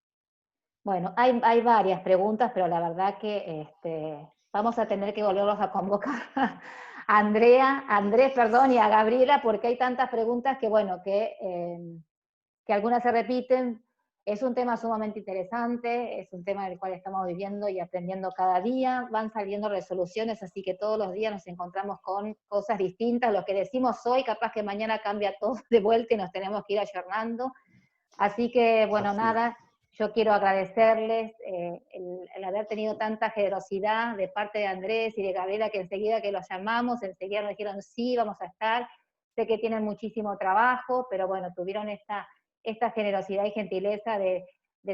Bueno, hay varias preguntas, pero la verdad que vamos a tener que volverlos a convocar a Andrés, perdón, y a Gabriela, porque hay tantas preguntas que, bueno, que algunas se repiten. Es un tema sumamente interesante, es un tema del cual estamos viviendo y aprendiendo cada día, van saliendo resoluciones, así que todos los días nos encontramos con cosas distintas, lo que decimos hoy, capaz que mañana cambia todo de vuelta y nos tenemos que ir ayornando. Así que, bueno, nada, yo quiero agradecerles el haber tenido tanta generosidad de parte de Andrés y de Gabriela, que enseguida que los llamamos, enseguida nos dijeron sí, vamos a estar. Sé que tienen muchísimo trabajo, pero bueno, tuvieron esta generosidad y gentileza de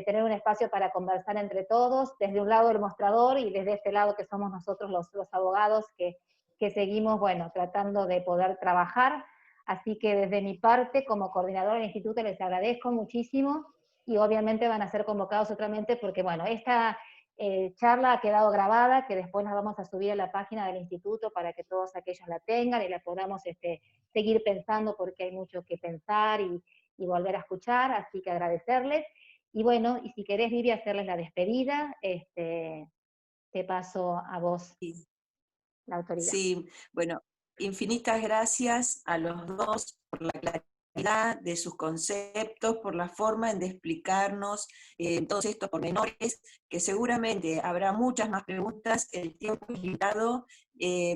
tener un espacio para conversar entre todos, desde un lado el mostrador y desde este lado que somos nosotros los abogados que seguimos, bueno, tratando de poder trabajar. Así que desde mi parte, como coordinadora del instituto, les agradezco muchísimo y obviamente van a ser convocados otramente porque, bueno, esta charla ha quedado grabada, que después la vamos a subir a la página del instituto para que todos aquellos la tengan y la podamos seguir pensando, porque hay mucho que pensar y volver a escuchar, así que agradecerles. Y bueno, y si querés, Vivi, hacerles la despedida, te paso a vos la autoridad. Sí, bueno, infinitas gracias a los dos por la claridad de sus conceptos, por la forma de explicarnos todos estos pormenores, que seguramente habrá muchas más preguntas, el tiempo es limitado,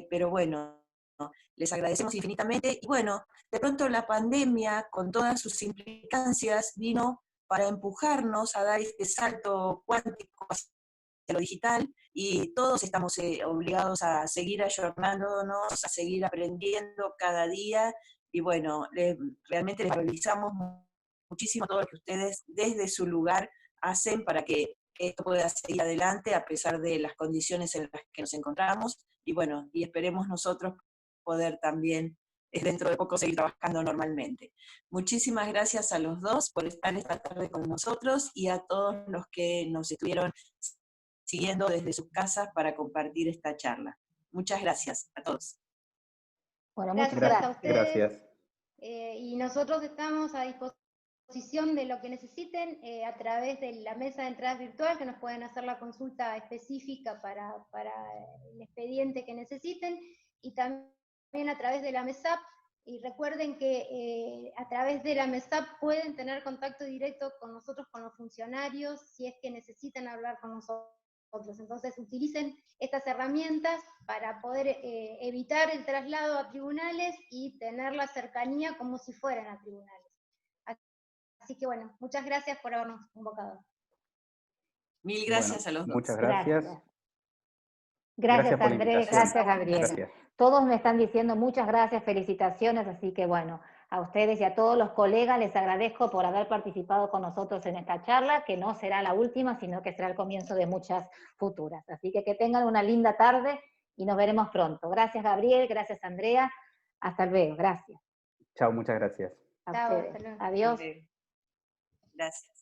pero bueno, les agradecemos infinitamente. Y bueno, de pronto la pandemia, con todas sus implicancias, vino para empujarnos a dar este salto cuántico hacia lo digital, y todos estamos obligados a seguir ayornándonos, a seguir aprendiendo cada día, y bueno, realmente les valorizamos muchísimo todo lo que ustedes desde su lugar hacen para que esto pueda seguir adelante a pesar de las condiciones en las que nos encontramos, y bueno, y esperemos nosotros poder también dentro de poco seguir trabajando normalmente. Muchísimas gracias a los dos por estar esta tarde con nosotros y a todos los que nos estuvieron siguiendo desde sus casas para compartir esta charla. Muchas gracias a todos. Bueno, muchas gracias a ustedes. Gracias. Y nosotros estamos a disposición de lo que necesiten a través de la mesa de entradas virtual, que nos pueden hacer la consulta específica para el expediente que necesiten, y también a través de la MESAP. Y recuerden que a través de la MESAP pueden tener contacto directo con nosotros, con los funcionarios, si es que necesitan hablar con nosotros. Entonces utilicen estas herramientas para poder evitar el traslado a tribunales y tener la cercanía como si fueran a tribunales. Así que bueno, muchas gracias por habernos convocado. Mil gracias a los dos. Muchas gracias. Gracias por la Andrés, invitación. gracias Gabriela. Gracias. Todos me están diciendo muchas gracias, felicitaciones, así que bueno, a ustedes y a todos los colegas les agradezco por haber participado con nosotros en esta charla, que no será la última, sino que será el comienzo de muchas futuras. Así que tengan una linda tarde y nos veremos pronto. Gracias Gabriel, gracias Andrea, hasta luego, gracias. Chao, muchas gracias. A Chao, ustedes. hasta luego. Adiós. Gracias.